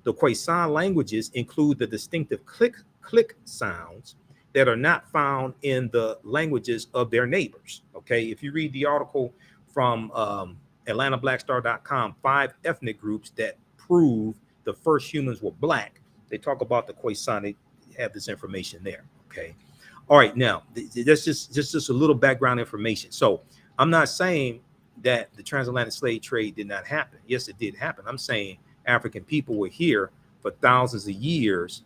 The Khoisan languages include the distinctive click sounds that are not found in the languages of their neighbors. Okay, if you read the article from AtlantaBlackStar.com, 5 ethnic groups that prove the first humans were black, they talk about the Khoisan. They have this information there. Okay, all right. Now that's just a little background information. So I'm not saying that the transatlantic slave trade did not happen. Yes, it did happen. I'm saying African people were here for thousands of years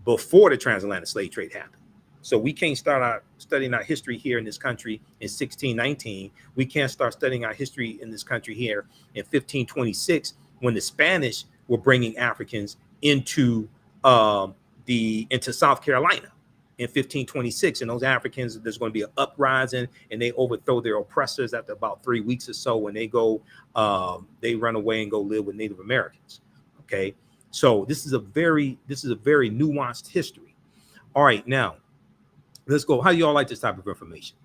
before the transatlantic slave trade happened. So we can't start studying our history here in this country in 1619. We can't start studying our history in this country here in 1526, when the Spanish were bringing Africans into South Carolina in 1526. And those Africans, there's going to be an uprising, and they overthrow their oppressors after about 3 weeks or so. When they run away and go live with Native Americans. Okay, so this is a very nuanced history. All right, now let's go. How do y'all like this type of information?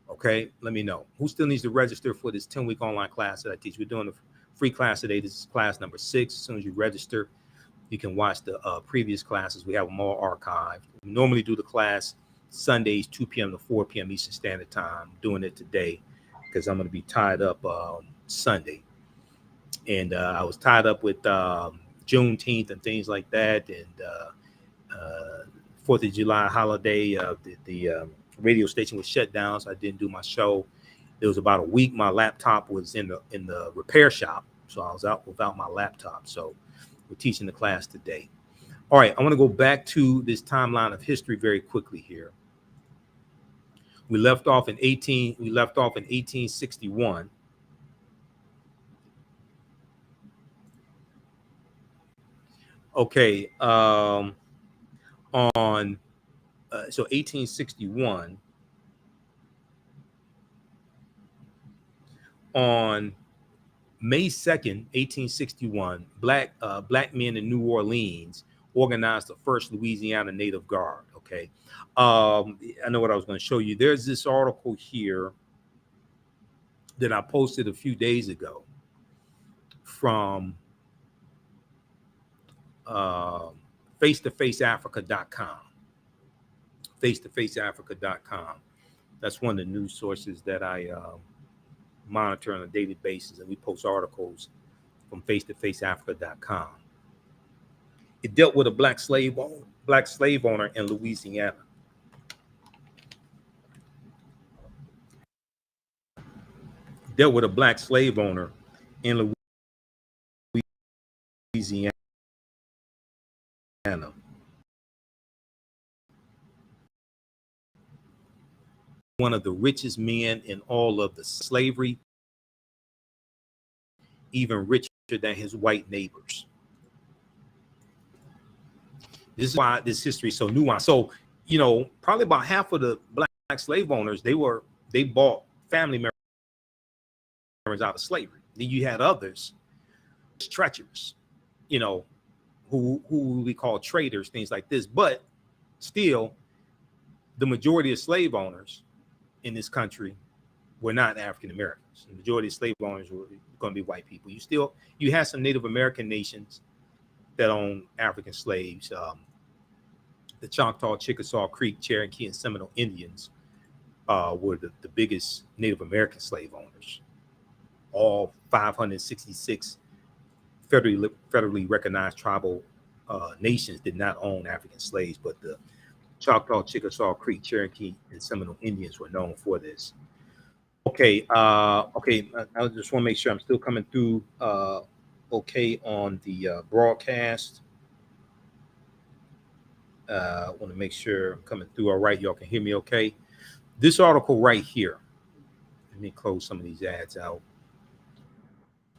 Okay, let me know. Who still needs to register for this 10-week online class that I teach? We're doing a free class today. This is class number 6. As soon as you register, you can watch the previous classes. We have them all archived. We normally do the class Sundays, 2 p.m. to 4 p.m. Eastern Standard Time. Doing it today because I'm going to be tied up Sunday. And I was tied up with Juneteenth and things like that. And 4th of July holiday, the radio station was shut down, so I didn't do my show. It was about a week. My laptop was in the repair shop, so I was out without my laptop. So we're teaching the class today. All right, I want to go back to this timeline of history very quickly here. We left off in 1861. Okay, so 1861, on May 2nd, 1861, black men in New Orleans organized the first Louisiana Native Guard. Okay, I know what I was going to show you. There's this article here that I posted a few days ago from face-to-faceafrica.com. Face-to-faceafrica.com. That's one of the news sources that I monitor on a daily basis, and we post articles from face-to-faceafrica.com. It dealt with a black slave owner in Louisiana. Dealt with a black slave owner in Louisiana. One of the richest men in all of the slavery, even richer than his white neighbors. This is why this history is so nuanced. So, you know, probably about half of the black slave owners, they bought family members out of slavery. Then you had others, treacherous, you know, who we call traders, things like this. But still, the majority of slave owners in this country were not African Americans. The majority of slave owners were going to be white people. You had some Native American nations that owned African slaves. The Choctaw, Chickasaw, Creek, Cherokee, and Seminole Indians were the biggest Native American slave owners. All 566 federally recognized tribal nations did not own African slaves, but the Choctaw, Chickasaw, Creek, Cherokee, and Seminole Indians were known for this. Okay, I just want to make sure I'm still coming through okay on the broadcast. I want to make sure I'm coming through all right. Y'all can hear me okay. This article right here, let me close some of these ads out.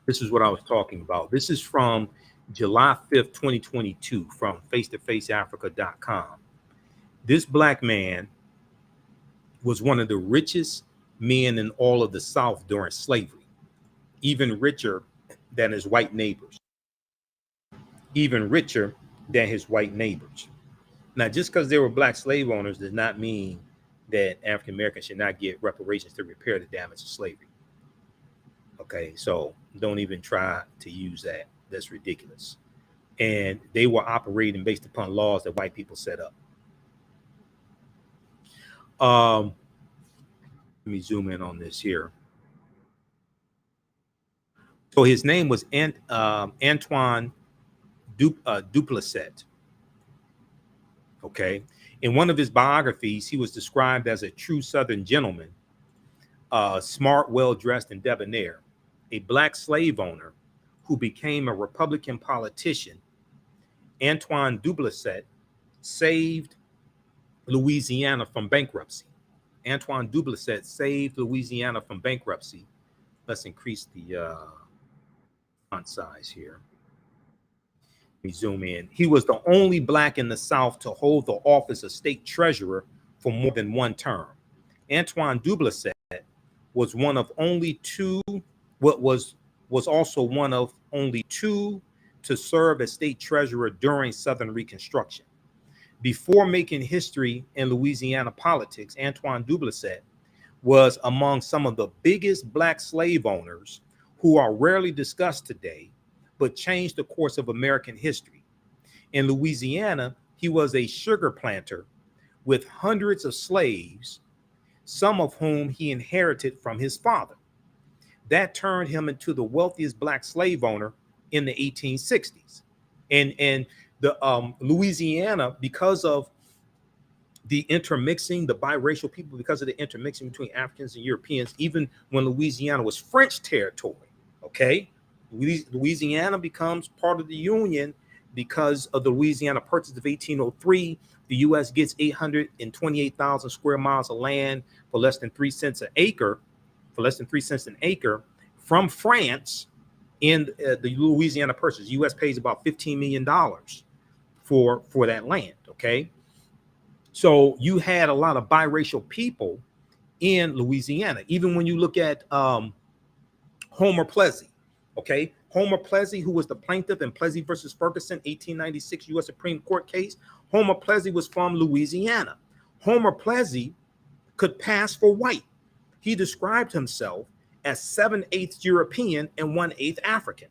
This is what I was talking about. This is from July 5th, 2022, from face-to-faceafrica.com. This black man was one of the richest men in all of the South during slavery, even richer than his white neighbors. Even richer than his white neighbors. Now, just because they were black slave owners does not mean that African Americans should not get reparations to repair the damage of slavery. Okay, so don't even try to use that. That's ridiculous. And they were operating based upon laws that white people set up. Let me zoom in on this here. So his name was Antoine Duplessis. Okay. In one of his biographies, he was described as a true Southern gentleman, smart, well-dressed, and debonair, a black slave owner who became a Republican politician. Antoine Duplessis saved Louisiana from bankruptcy. Antoine Duplessis saved Louisiana from bankruptcy. Let's increase the font size here. Let me zoom in. He was the only black in the South to hold the office of state treasurer for more than one term. Antoine Duplessis was one of only two, was also one of only two to serve as state treasurer during Southern Reconstruction. Before making history in Louisiana politics, Antoine Duplessis was among some of the biggest black slave owners who are rarely discussed today, but changed the course of American history. In Louisiana, he was a sugar planter with hundreds of slaves, some of whom he inherited from his father. That turned him into the wealthiest black slave owner in the 1860s. And the Louisiana, because of the intermixing, the biracial people, because of the intermixing between Africans and Europeans, even when Louisiana was French territory, okay, Louisiana becomes part of the Union because of the Louisiana Purchase of 1803. The U.S. gets 828,000 square miles of land for less than 3 cents an acre, from France in the Louisiana Purchase. The U.S. pays about $15 million for that land, okay? So you had a lot of biracial people in Louisiana. Even when you look at Homer Plessy, okay? Homer Plessy, who was the plaintiff in Plessy versus Ferguson, 1896 U.S. Supreme Court case. Homer Plessy was from Louisiana. Homer Plessy could pass for white. He described himself as 7/8 European and 1/8 African.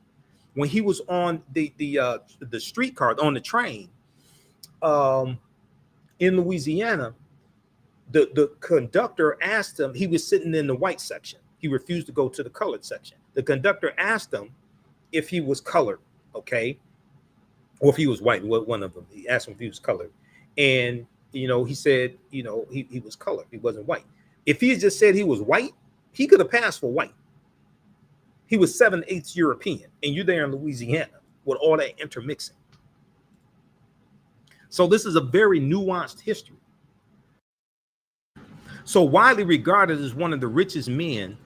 When he was on the streetcar, on the train, in Louisiana, the conductor asked him, he was sitting in the white section. He refused to go to the colored section. The conductor asked him if he was colored, okay, or if he was white, one of them. He asked him if he was colored. And, he said, he was colored. He wasn't white. If he had just said he was white, he could have passed for white. He was 7/8 European, and you're there in Louisiana with all that intermixing. So this is a very nuanced history. So widely regarded as one of the richest men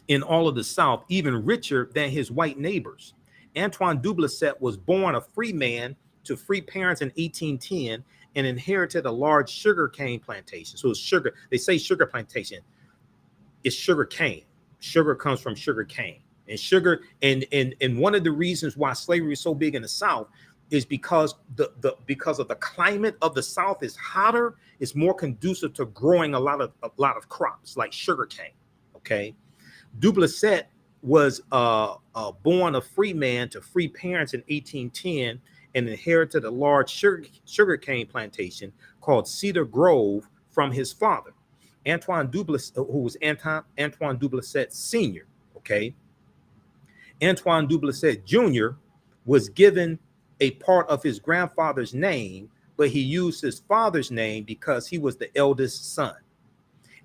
in all of the South, even richer than his white neighbors, Antoine Duplessis was born a free man to free parents in 1810 and inherited a large sugar cane plantation. So it's sugar. They say sugar plantation. It's sugar cane. Sugar comes from sugar cane. And sugar, and one of the reasons why slavery is so big in the South is because because of the climate of the South is hotter. It's more conducive to growing a lot of crops like sugar cane. Okay, Duplessis was born a free man to free parents in 1810 and inherited a large sugar cane plantation called Cedar Grove from his father, Antoine Duplessis, who was Antoine Duplessis Sr. Okay, Antoine Duplessis Jr. was given a part of his grandfather's name, but he used his father's name because he was the eldest son.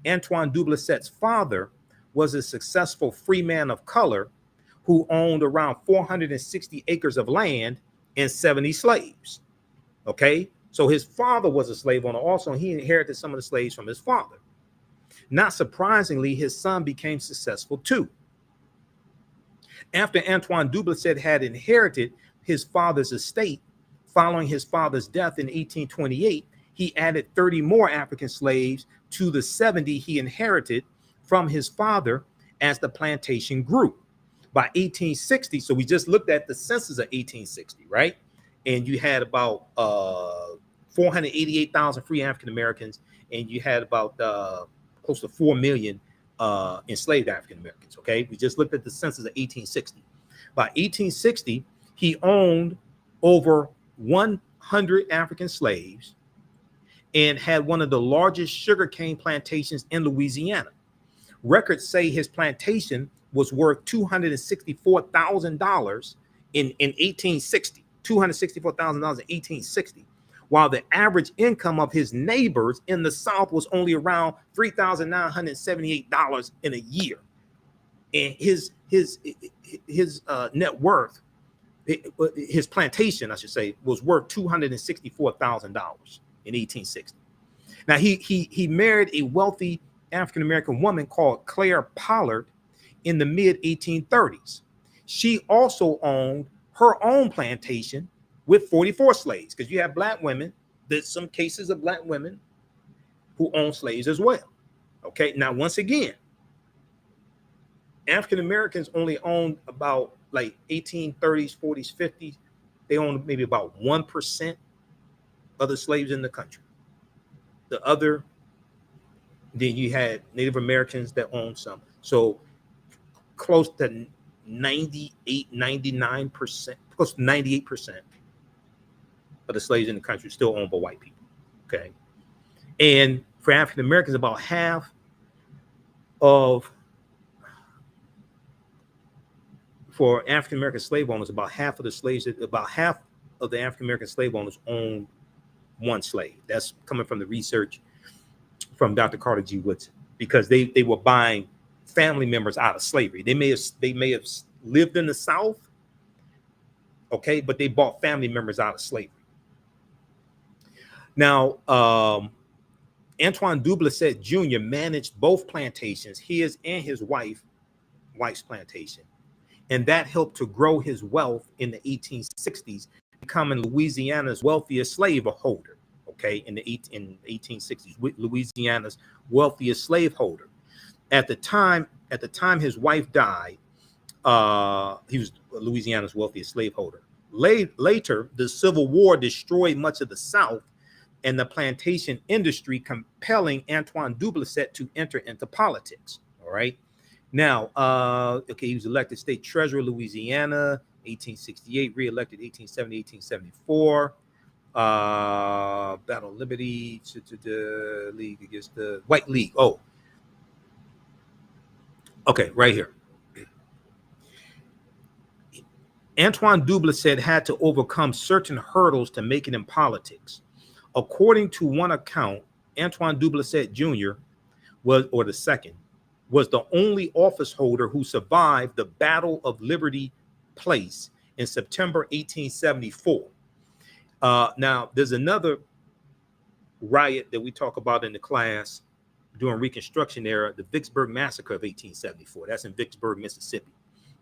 Antoine Duplessis' father was a successful free man of color who owned around 460 acres of land and 70 slaves. Okay, so his father was a slave owner also, and he inherited some of the slaves from his father. Not surprisingly, his son became successful too. After Antoine Duplessis had inherited his father's estate, following his father's death in 1828, he added 30 more African slaves to the 70 he inherited from his father as the plantation grew. By 1860, so we just looked at the census of 1860, right? And you had about 488,000 free African Americans, and you had about close to 4 million enslaved African Americans. Okay, we just looked at the census of 1860. By 1860, he owned over 100 African slaves and had one of the largest sugarcane plantations in Louisiana. Records say his plantation was worth $264,000 in 1860. $264,000 in 1860, while the average income of his neighbors in the South was only around $3,978 in a year. And his net worth, his plantation, I should say, was worth $264,000 in 1860. Now he married a wealthy African American woman called Claire Pollard in the mid 1830s. She also owned her own plantation with 44 slaves, because you have black women. There's some cases of black women who own slaves as well. Okay, now once again, African Americans only owned about like 1830s, 40s, 50s. They owned maybe about 1% of the slaves in the country. The other, then you had Native Americans that owned some. So close to 98, 99%, close to 98% of the slaves in the country still owned by white people. Okay. And for African Americans, about half of for African American slave owners, about half of the African American slave owners owned one slave. That's coming from the research from Dr. Carter G. Woodson, because they were buying family members out of slavery. They may have lived in the South, okay, but they bought family members out of slavery. Now, Antoine Duplessis Jr. managed both plantations, his and his wife's plantation, and that helped to grow his wealth in the 1860s, becoming Louisiana's wealthiest slaveholder. Okay, in the 1860s, Louisiana's wealthiest slaveholder. At the time his wife died, he was Louisiana's wealthiest slaveholder. Later, the Civil War destroyed much of the South and the plantation industry, compelling Antoine Duplessis to enter into politics. All right. Now, okay, he was elected state treasurer of Louisiana, 1868, re-elected 1870, 1874. Battle of Liberty, the League against the White League. Oh, okay, right here. Antoine Duplessis had to overcome certain hurdles to make it in politics. According to one account, Antoine Duplessis Jr. was the only office holder who survived the Battle of Liberty Place in September 1874. Now, there's another riot that we talk about in the class during Reconstruction era, the Vicksburg Massacre of 1874. That's in Vicksburg, Mississippi.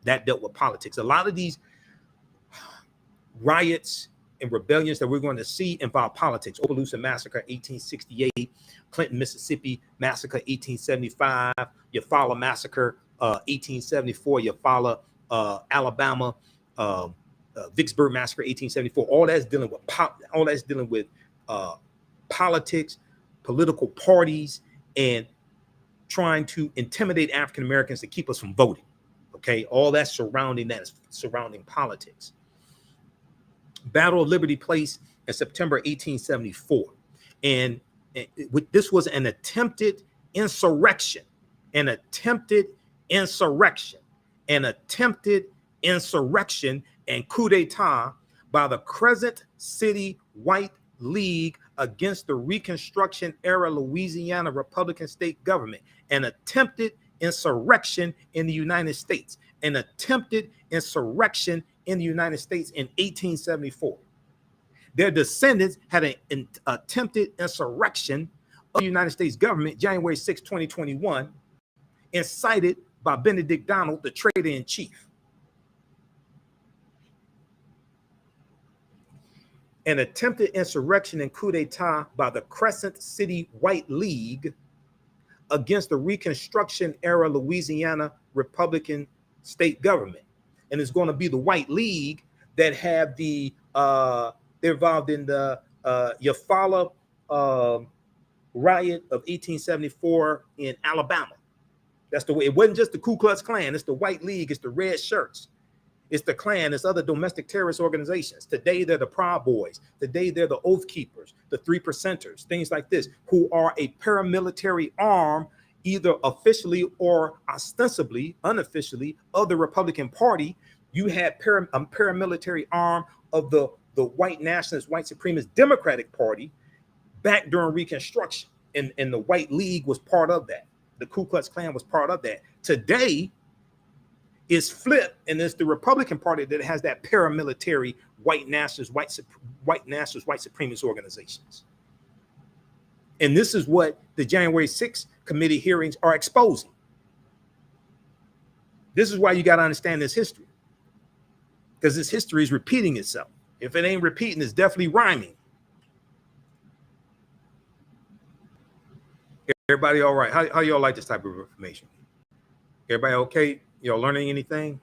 That dealt with politics. A lot of these riots and rebellions that we're going to see involve politics. Opelousas Massacre, 1868, Clinton, Mississippi Massacre, 1875, Eufaula Massacre, 1874, Eufaula, Alabama, Vicksburg Massacre, 1874. All that's dealing with politics, political parties, and trying to intimidate African Americans to keep us from voting. Okay, all that is surrounding politics. Battle of Liberty Place in September 1874, and this was an attempted insurrection, and coup d'etat by the Crescent City White League against the Reconstruction Era Louisiana Republican state government, an attempted insurrection in the United States, in the United States in 1874. Their descendants had an attempted insurrection of the United States government, January 6, 2021, incited by Benedict Donald, the traitor-in-chief. An attempted insurrection and coup d'etat by the Crescent City White League against the Reconstruction Era Louisiana Republican state government. And it's going to be the White League that have they're involved in the Eufaula riot of 1874 in Alabama. That's the way. It wasn't just the Ku Klux Klan. It's the White League. It's the red shirts. It's the Klan. It's other domestic terrorist organizations. Today, they're the Proud Boys. Today, they're the Oath Keepers, the Three Percenters, things like this, who are a paramilitary arm, either officially or ostensibly, unofficially, of the Republican Party. You had a paramilitary arm of the white nationalist, white supremacist Democratic Party back during Reconstruction. And the White League was part of that. The Ku Klux Klan was part of that. Today, is flipped, and it's the Republican Party that has that paramilitary white nationalist, white supremacist organizations. And this is what the January 6th committee hearings are exposing. This is why you got to understand this history, because this history is repeating itself. If it ain't repeating, it's definitely rhyming. Everybody all right? How y'all like this type of information? Everybody okay? Y'all learning anything?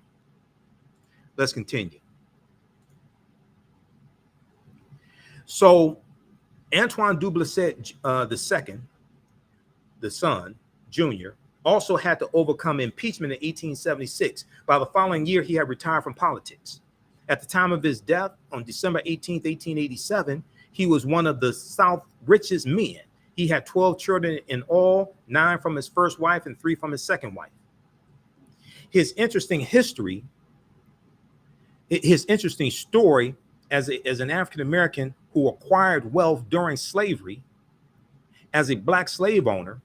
Let's continue. So Antoine Duplessis II, the son, Jr., also had to overcome impeachment in 1876. By the following year, he had retired from politics. At the time of his death, on December 18th, 1887, he was one of the South's richest men. He had 12 children in all, 9 from his first wife and 3 from his second wife. His interesting story as an African-American who acquired wealth during slavery as a black slave owner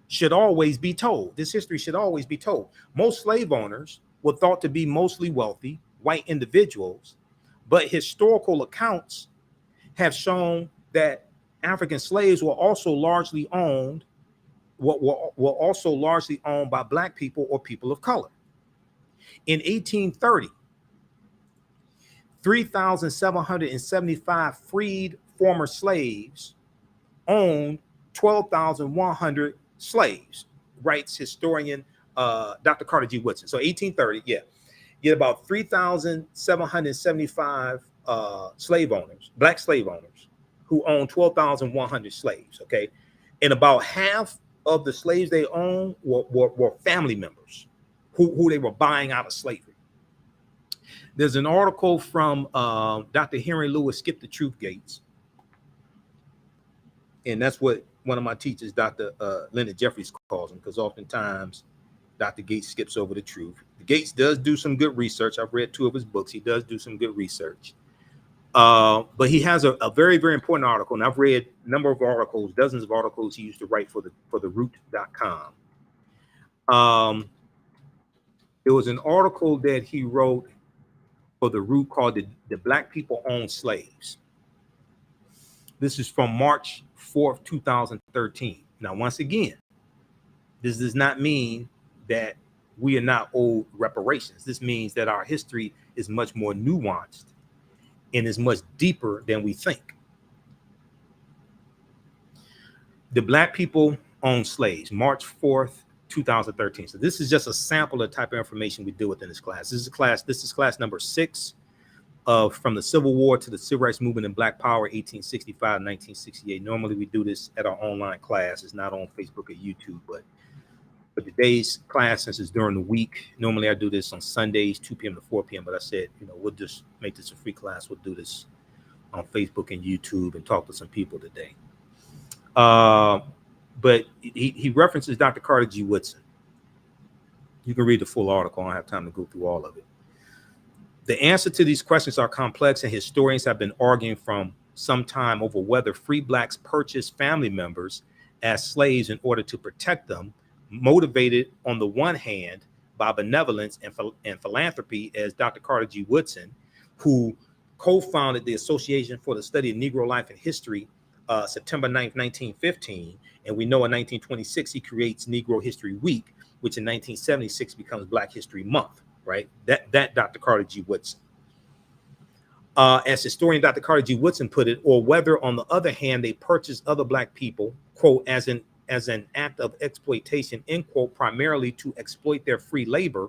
should always be told. This history should always be told. Most slave owners were thought to be mostly wealthy white individuals, but historical accounts have shown that African slaves were also largely owned by black people or people of color. In 1830, 3,775 freed former slaves owned 12,100 slaves, writes historian Dr. Carter G. Woodson. So 1830, you get about 3,775 slave owners, black slave owners, who owned 12,100 slaves, okay? And about half of the slaves they owned were family members who they were buying out of slavery. There's an article from Dr. Henry Lewis, Skip the Truth Gates. And that's what one of my teachers, Dr. Leonard Jeffries, calls him, because oftentimes Dr. Gates skips over the truth. Gates does do some good research. I've read 2 of his books. He does do some good research. But he has a very, very important article. And I've read a number of articles, dozens of articles he used to write for the root.com. There was an article that he wrote for the Root called the Black People Own Slaves. This is from March 4th, 2013. Now, once again, this does not mean that we are not owed reparations. This means that our history is much more nuanced and is much deeper than we think. The Black People Own Slaves, March 4th, 2013. So this is just a sample of the type of information we deal with in this class. This is class number 6 from the Civil War to the Civil Rights Movement and Black Power, 1865 to 1968. Normally we do this at our online class. It's not on Facebook or YouTube, but today's class, since it's during the week, normally I do this on Sundays, 2 p.m. to 4 p.m. But I said, we'll just make this a free class. We'll do this on Facebook and YouTube and talk to some people today. But he references Dr. Carter G. Woodson. You can read the full article. I don't have time to go through all of it. The answer to these questions are complex, and historians have been arguing from some time over whether free blacks purchased family members as slaves in order to protect them, motivated on the one hand by benevolence and philanthropy, as Dr. Carter G. Woodson, who co-founded the Association for the Study of Negro Life and History, September 9th, 1915. And we know in 1926, he creates Negro History Week, which in 1976 becomes Black History Month, right? That Dr. Carter G. Woodson. As historian Dr. Carter G. Woodson put it, or whether on the other hand, they purchased other Black people, quote, as an act of exploitation, end quote, primarily to exploit their free labor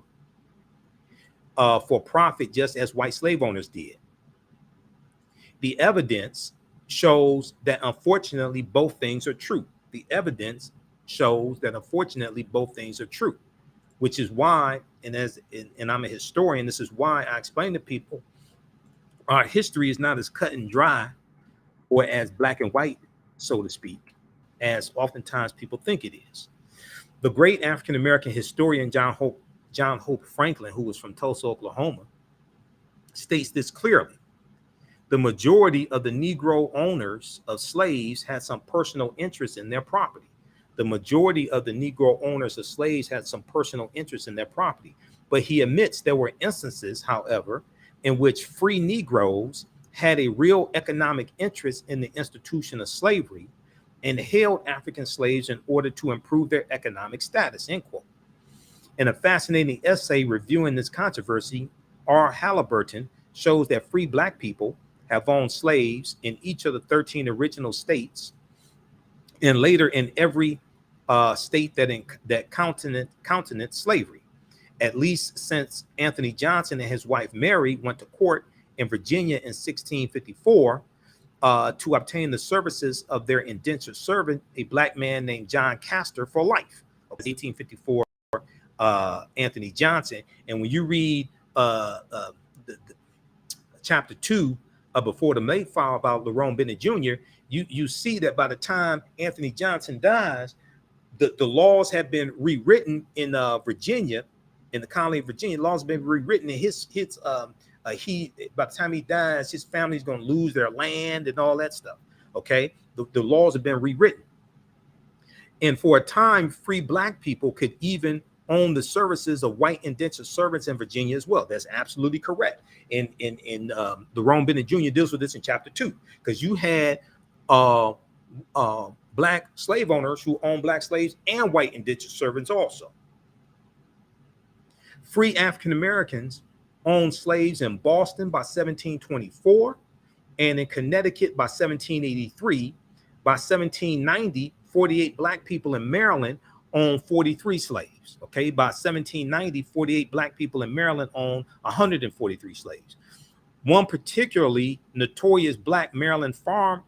for profit, just as white slave owners did. The evidence shows that unfortunately both things are true. The evidence shows that unfortunately both things are true, which is why, and I'm a historian, this is why I explain to people our history is not as cut and dry or as black and white, so to speak, as oftentimes people think it is. The great African-American historian John Hope Franklin, who was from Tulsa, Oklahoma, states this clearly. The majority of the Negro owners of slaves had some personal interest in their property. The majority of the Negro owners of slaves had some personal interest in their property. But he admits there were instances, however, in which free Negroes had a real economic interest in the institution of slavery and held African slaves in order to improve their economic status, end quote. In a fascinating essay reviewing this controversy, R. Halliburton shows that free Black people have owned slaves in each of the 13 original states, and later in every state that countenanced slavery, at least since Anthony Johnson and his wife Mary went to court in Virginia in 1654 to obtain the services of their indentured servant, a Black man named John Castor, for life. 1854, Anthony Johnson. And when you read the chapter 2 Before the Mayflower about Lerone Bennett Jr., you see that by the time Anthony Johnson dies, the laws have been rewritten in Virginia, in the colony of Virginia. Laws have been rewritten, and he by the time he dies, his family's going to lose their land and all that stuff. Okay, the laws have been rewritten, and for a time, free black people could even own the services of white indentured servants in Virginia as well. That's absolutely correct. And the Rome Bennett Jr. deals with this in chapter 2, because you had black slave owners who owned black slaves and white indentured servants also. Free African Americans owned slaves in Boston by 1724 and in Connecticut by 1783. By 1790, 48 black people in Maryland owned 43 slaves. Okay, by 1790, 48 black people in Maryland owned 143 slaves. One particularly notorious black Maryland farmer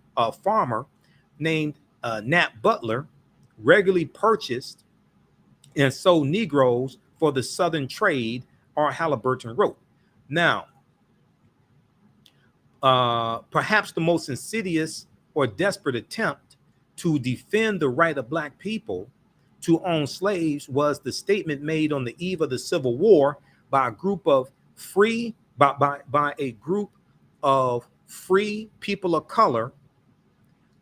named Nat Butler regularly purchased and sold Negroes for the Southern trade, R. Halliburton wrote. Now, perhaps the most insidious or desperate attempt to defend the right of black people to own slaves was the statement made on the eve of the Civil War by a group of free people of color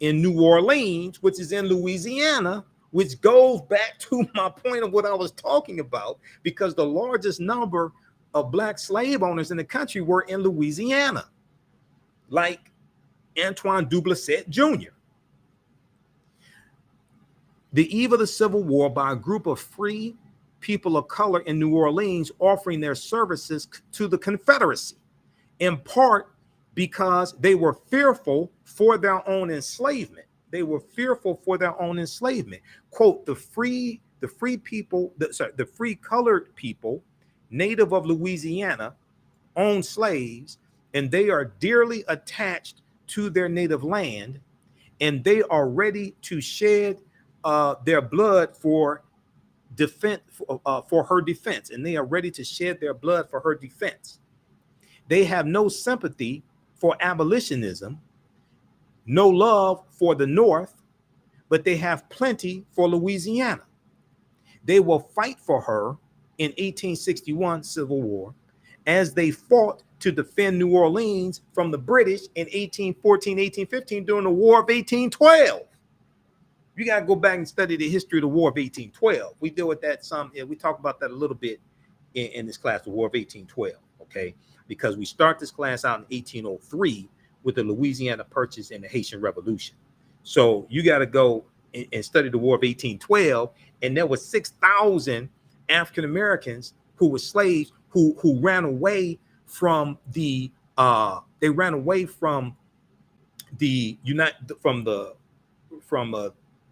in New Orleans, which is in Louisiana, which goes back to my point of what I was talking about, because the largest number of black slave owners in the country were in Louisiana, like Antoine Duplessis Jr. The eve of the Civil War by a group of free people of color in New Orleans offering their services to the Confederacy, in part because they were fearful for their own enslavement. They were fearful for their own enslavement. Quote, the free colored people, native of Louisiana, own slaves, and they are dearly attached to their native land, and they are ready to shed their blood for defense, for her defense, and they are ready to shed their blood for her defense. They have no sympathy for abolitionism, no love for the North, but they have plenty for Louisiana. They will fight for her in 1861 Civil War, as they fought to defend New Orleans from the British in 1814, 1815 during the War of 1812. You got to go back and study the history of the War of 1812. We deal with that some, and we talk about that a little bit in this class, the War of 1812, okay? Because we start this class out in 1803 with the Louisiana Purchase and the Haitian Revolution. So you got to go and study the War of 1812, and there were 6,000 African Americans who were slaves who ran away from the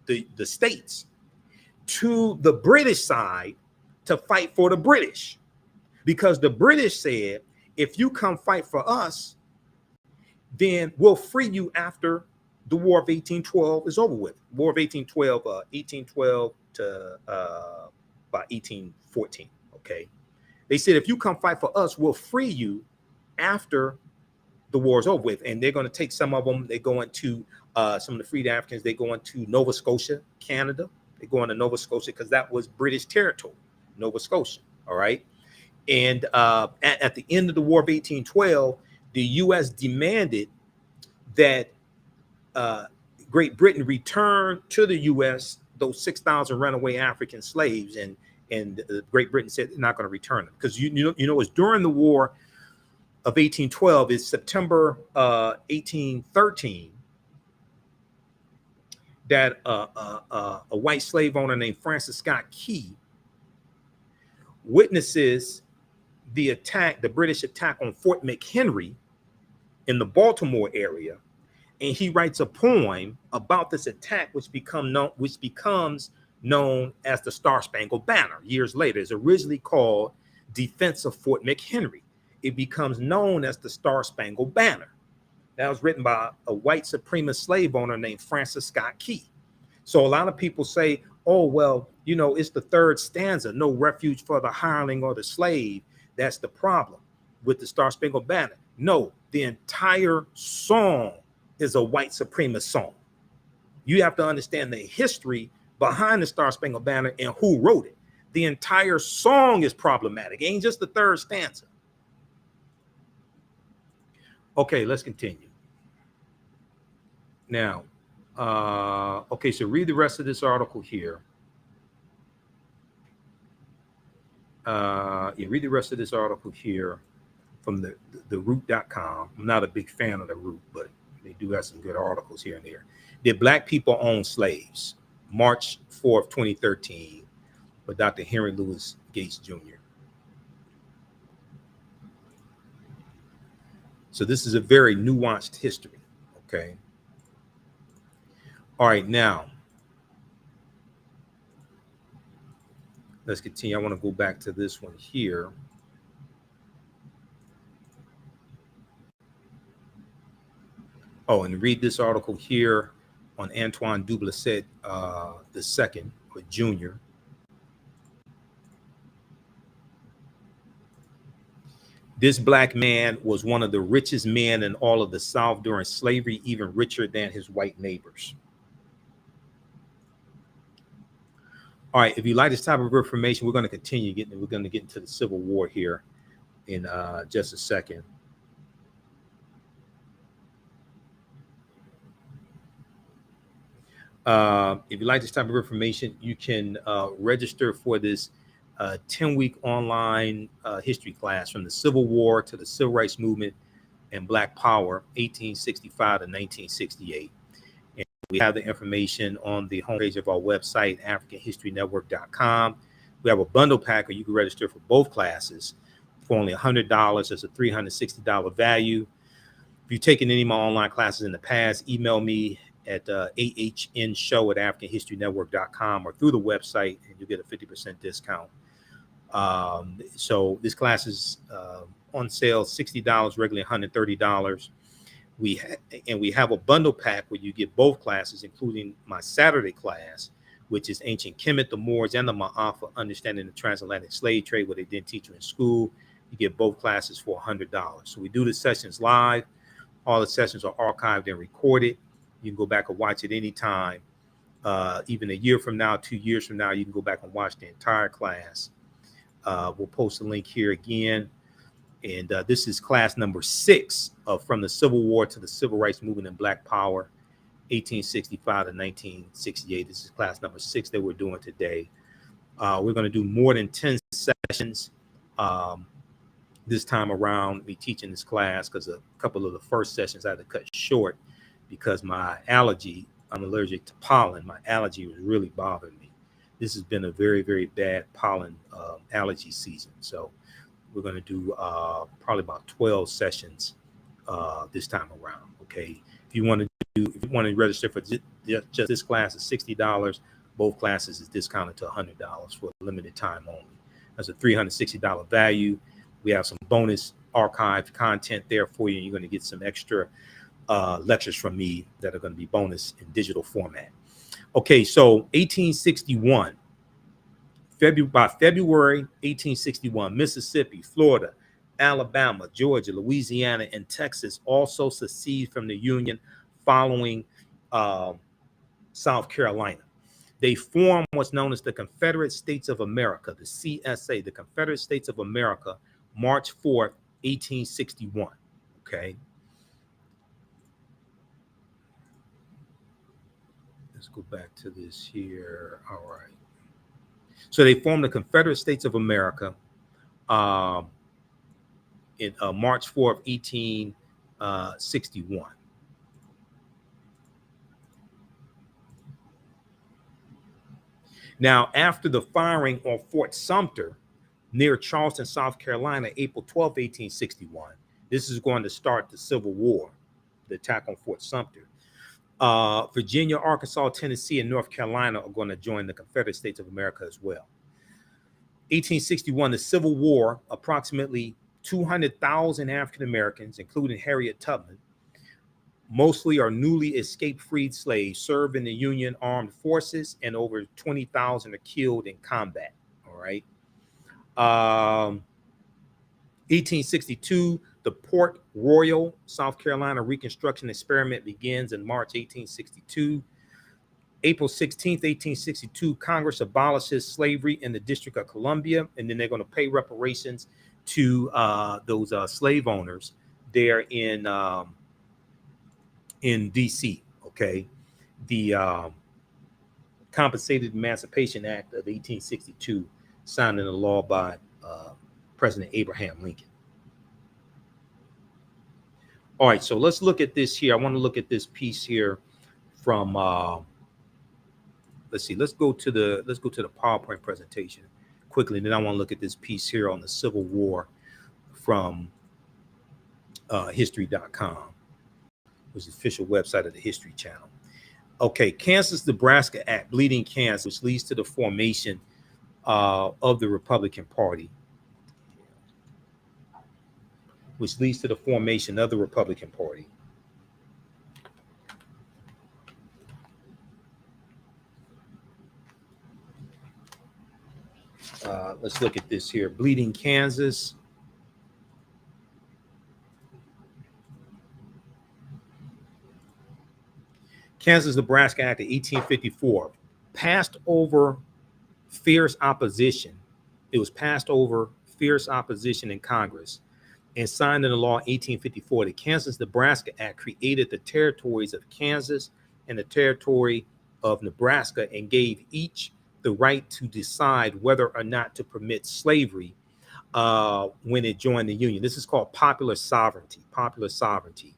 the states to the British side to fight for the British, because the British said, if you come fight for us, then we'll free you after the War of 1812 is over with. War of 1812 to by 1814. Okay, they said, if you come fight for us, we'll free you after the war is over with. And they're going to take some of them. They go into some of the freed Africans. They go into Nova Scotia, Canada. They go into Nova Scotia because that was British territory, Nova Scotia. All right. And at the end of the War of 1812, the U.S. demanded that Great Britain return to the U.S. those 6,000 runaway African slaves, and Great Britain said they're not going to return them, because you know it's during the War of 1812. It's September 1813 that a white slave owner named Francis Scott Key witnesses the British attack on Fort McHenry in the Baltimore area, and he writes a poem about this attack, which becomes known as the Star-Spangled Banner. Years later, it's originally called Defense of Fort McHenry. It becomes known as the Star-Spangled Banner. That was written by a white supremacist slave owner named Francis Scott Key. So a lot of people say, oh, well, it's the third stanza, no refuge for the hireling or the slave. That's the problem with the Star-Spangled Banner. No, the entire song is a white supremacist song. You have to understand the history behind the Star Spangled Banner and who wrote it. The entire song is problematic. It ain't just the third stanza. Okay, let's continue. Now, okay, so read the rest of this article here. Yeah, read the rest of this article here from the root.com. I'm not a big fan of the root, but they do have some good articles here and there. Did Black people own slaves? March 4th, 2013, by Dr. Henry Louis Gates Jr. So this is a very nuanced history, okay? All right, now, let's continue. I want to go back to this one here. Oh, and read this article here on Antoine Dublesset II, or Jr. This Black man was one of the richest men in all of the South during slavery, even richer than his white neighbors. All right, if you like this type of information, we're going to continue getting. We're going to get into the Civil War here in just a second. If you like this type of information, you can register for this 10-week online history class from the Civil War to the Civil Rights Movement and Black Power, 1865 to 1968. And we have the information on the homepage of our website, AfricanHistoryNetwork.com. We have a bundle pack where you can register for both classes for only $100. That's a $360 value. If you've taken any of my online classes in the past, email me at ahnshow@AfricanHistoryNetwork.com or through the website, and you'll get a 50% discount. So this class is on sale, $60, regularly $130. We have a bundle pack where you get both classes, including my Saturday class, which is Ancient Kemet, the Moors, and the Ma'afa, Understanding the Transatlantic Slave Trade, what they didn't teach you in school. You get both classes for $100. So we do the sessions live. All the sessions are archived and recorded. You can go back and watch it anytime. Even a year from now, 2 years from now, you can go back and watch the entire class. We'll post a link here again. And this is class number 6 From the Civil War to the Civil Rights Movement and Black Power, 1865 to 1968. This is class number 6 that we're doing today. We're going to do more than 10 sessions this time around, me teaching this class, because a couple of the first sessions I had to cut short because my allergy, I'm allergic to pollen. My allergy was really bothering me. This has been a very, very bad pollen allergy season. So we're going to do probably about 12 sessions this time around. Okay. If you want to register for just this class, is $60. Both classes is discounted to $100 for a limited time only. That's a $360 value. We have some bonus archived content there for you. You're going to get some extra lectures from me that are going to be bonus in digital format. Okay, so 1861, by February 1861, Mississippi, Florida, Alabama, Georgia, Louisiana, and Texas also secede from the Union following South Carolina. They form what's known as the Confederate States of America, the CSA, the Confederate States of America, March 4th, 1861. Okay. Let's go back to this here. All right. So they formed the Confederate States of America in March 4th, 1861. Now, after the firing on Fort Sumter near Charleston, South Carolina, April 12, 1861, this is going to start the Civil War, the attack on Fort Sumter. Virginia, Arkansas, Tennessee, and North Carolina are going to join the Confederate States of America as well. 1861, the Civil War, approximately 200,000 African Americans, including Harriet Tubman, mostly are newly escaped freed slaves, serve in the Union armed forces, and over 20,000 are killed in combat. All right. 1862, The Port Royal, South Carolina Reconstruction experiment begins in March 1862. April 16th, 1862, Congress abolishes slavery in the District of Columbia, and then they're going to pay reparations to those slave owners there in D.C. Okay, the Compensated Emancipation Act of 1862, signed into law by President Abraham Lincoln. All right, so let's look at this here. I want to look at this piece here from. Let's see. Let's go to the PowerPoint presentation quickly, and then I want to look at this piece here on the Civil War from history.com, which is the official website of the History Channel. Okay, Kansas-Nebraska Act, Bleeding Kansas, which leads to the formation of the Republican Party, which leads to the formation of the Republican Party. Let's look at this here. Bleeding Kansas. Kansas-Nebraska Act of 1854 passed over fierce opposition. It was passed over fierce opposition in Congress and signed into law in 1854. The Kansas-Nebraska Act created the territories of Kansas and the territory of Nebraska and gave each the right to decide whether or not to permit slavery when it joined the Union. This is called popular sovereignty. Popular sovereignty.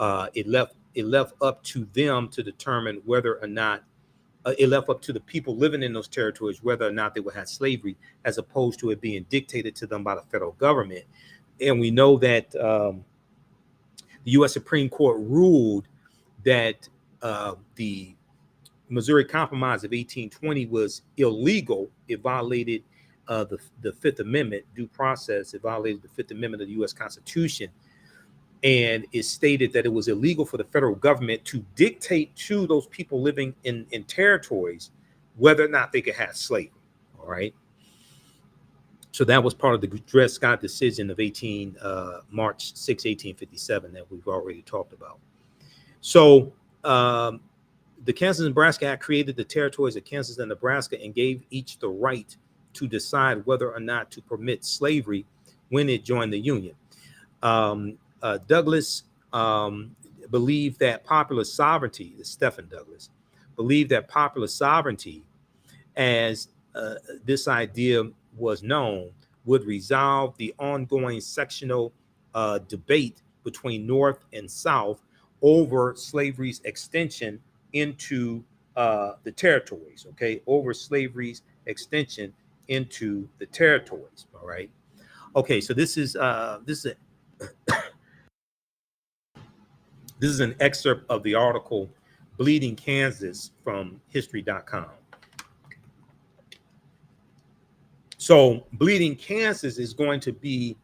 It left up to them to determine whether or not it left up to the people living in those territories whether or not they would have slavery, as opposed to it being dictated to them by the federal government. And we know that the U.S. Supreme Court ruled that the Missouri Compromise of 1820 was illegal. It violated the Fifth Amendment due process. It violated the Fifth Amendment of the U.S. Constitution. And it stated that it was illegal for the federal government to dictate to those people living in territories whether or not they could have slavery. All right. So that was part of the Dred Scott decision of March 6, 1857 that we've already talked about. So the Kansas-Nebraska Act created the territories of Kansas and Nebraska and gave each the right to decide whether or not to permit slavery when it joined the Union. Douglas believed that popular sovereignty, Stephen Douglas, believed that popular sovereignty, as this idea was known, would resolve the ongoing sectional debate between North and South over slavery's extension into the territories, okay, over slavery's extension into the territories, all right? Okay, so this is this is an excerpt of the article Bleeding Kansas from history.com. So Bleeding Kansas is going to be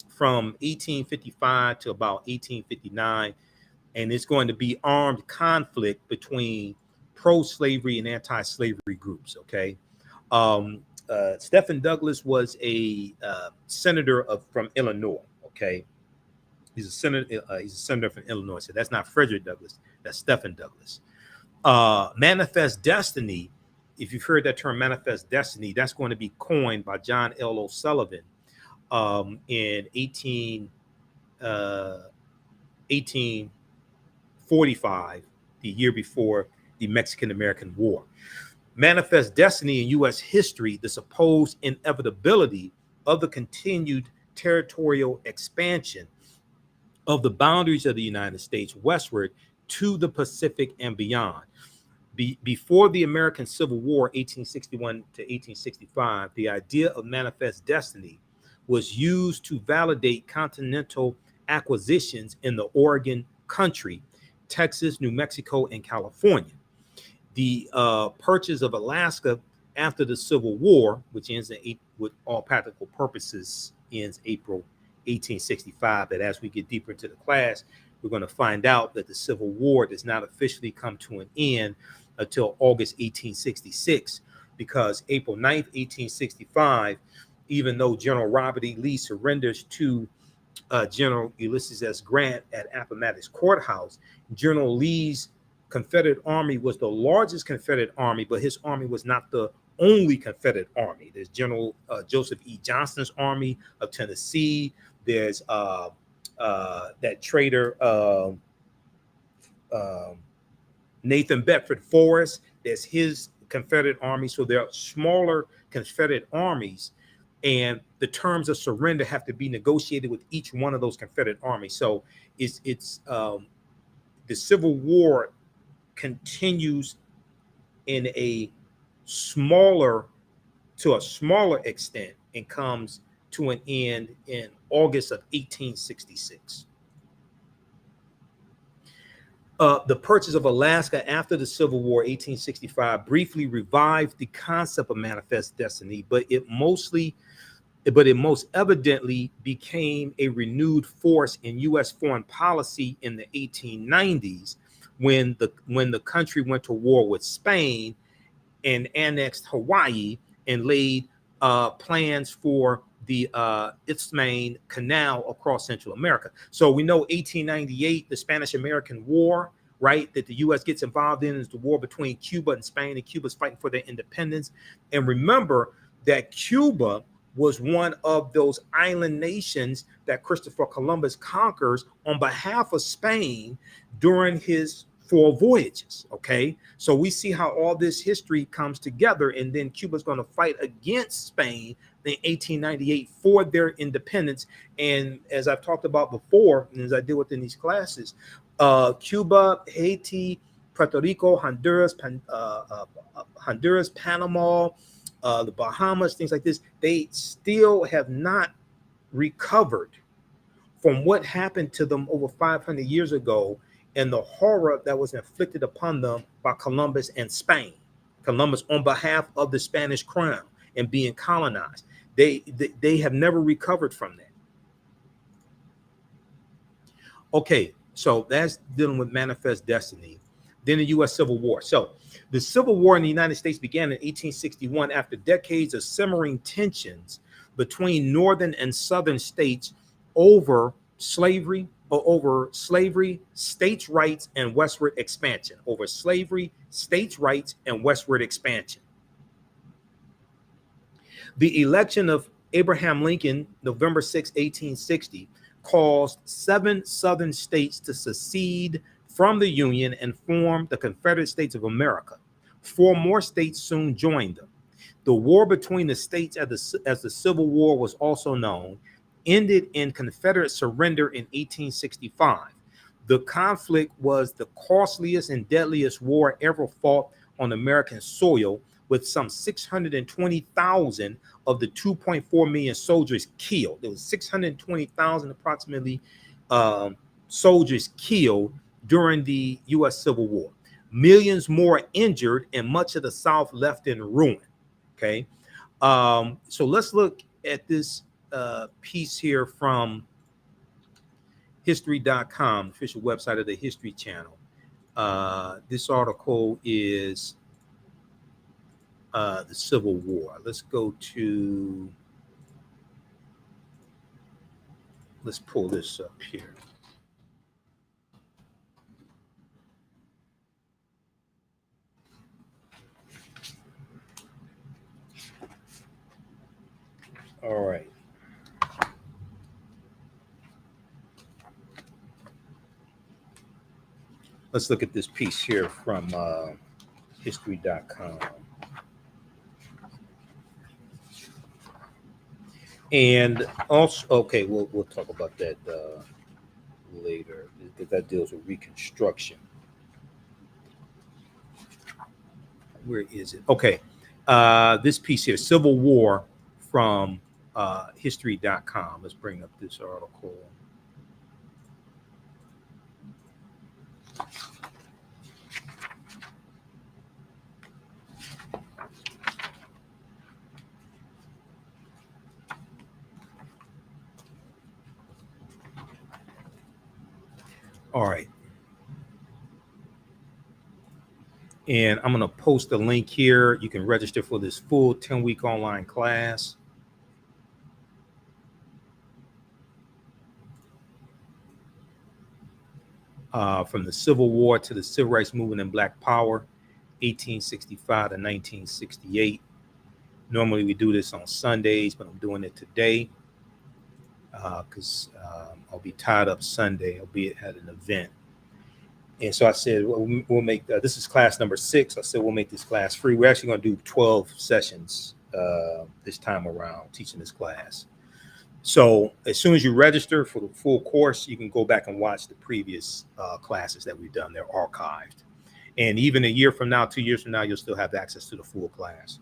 from 1855 to about 1859, and it's going to be armed conflict between pro-slavery and anti-slavery groups, okay? Stephen Douglas was a senator from Illinois, okay? He's a senator from Illinois. So that's not Frederick Douglass. That's Stephen Douglas. Manifest Destiny, if you've heard that term, Manifest Destiny, that's going to be coined by John L. O'Sullivan in 1845, the year before the Mexican-American War. Manifest Destiny in U.S. history, the supposed inevitability of the continued territorial expansion of the boundaries of the United States westward to the Pacific and beyond. Before the American Civil War, 1861 to 1865, the idea of manifest destiny was used to validate continental acquisitions in the Oregon country, Texas, New Mexico, and California. The purchase of Alaska after the Civil War, which ends with all practical purposes, ends April 1865. But as we get deeper into the class, we're going to find out that the Civil War does not officially come to an end until August 1866, because April 9th, 1865, even though General Robert E. Lee surrenders to General Ulysses S. Grant at Appomattox Courthouse. General Lee's Confederate Army was the largest Confederate army, but his army was not the only Confederate army. There's General Joseph E. Johnston's Army of Tennessee. There's that traitor Nathan Bedford Forrest. There's his Confederate army. So there are smaller Confederate armies, and the terms of surrender have to be negotiated with each one of those Confederate armies. So it's the Civil War continues in a smaller extent and comes to an end in August of 1866. The purchase of Alaska after the Civil War, 1865, briefly revived the concept of manifest destiny, but it most evidently became a renewed force in U.S. foreign policy in the 1890s when the country went to war with Spain and annexed Hawaii and laid plans for the Isthmian Canal across Central America. So we know 1898, the Spanish-American War, right, that the U.S. gets involved in is the war between Cuba and Spain, and Cuba's fighting for their independence. And remember that Cuba was one of those island nations that Christopher Columbus conquers on behalf of Spain during his 4 voyages. Okay, so we see how all this history comes together, and then Cuba's going to fight against Spain in 1898 for their independence. And as I've talked about before, and as I deal with in these classes, Cuba, Haiti, Puerto Rico, Honduras, Panama, the Bahamas, things like this, they still have not recovered from what happened to them over 500 years ago and the horror that was inflicted upon them by Columbus and Spain. Columbus on behalf of the Spanish crown and being colonized. They have never recovered from that. Okay, so that's dealing with manifest destiny. Then the U.S. Civil War. So the Civil War in the United States began in 1861 after decades of simmering tensions between northern and southern states over slavery, states' rights, and westward expansion. Over slavery, states' rights, and westward expansion. The election of Abraham Lincoln, November 6, 1860, caused 7 southern states to secede from the Union and form the Confederate States of America. 4 more states soon joined them. The war between the states, as the Civil War was also known, ended in Confederate surrender in 1865. The conflict was the costliest and deadliest war ever fought on American soil, with some 620,000 of the 2.4 million soldiers killed. There was 620,000 approximately soldiers killed during the U.S. Civil War. Millions more injured, and much of the South left in ruin. Okay, so let's look at this piece here from history.com, official website of the History Channel. This article is the Civil War. Let's pull this up here. All right. Let's look at this piece here from history.com. And also, okay, we'll talk about that later, because that deals with Reconstruction. Where is it? Okay, this piece here, Civil War, from history.com. Let's bring up this article. All right. And I'm going to post a link here. You can register for this full 10-week online class. from the Civil War to the Civil Rights Movement and Black Power, 1865 to 1968. Normally we do this on Sundays, but I'm doing it today because I'll be tied up Sunday. I'll be at an event. And so I said, we'll make, this is class number 6. I said, we'll make this class free. We're actually going to do 12 sessions this time around teaching this class. So as soon as you register for the full course, you can go back and watch the previous classes that we've done. They're archived. And even a year from now, 2 years from now, you'll still have access to the full class.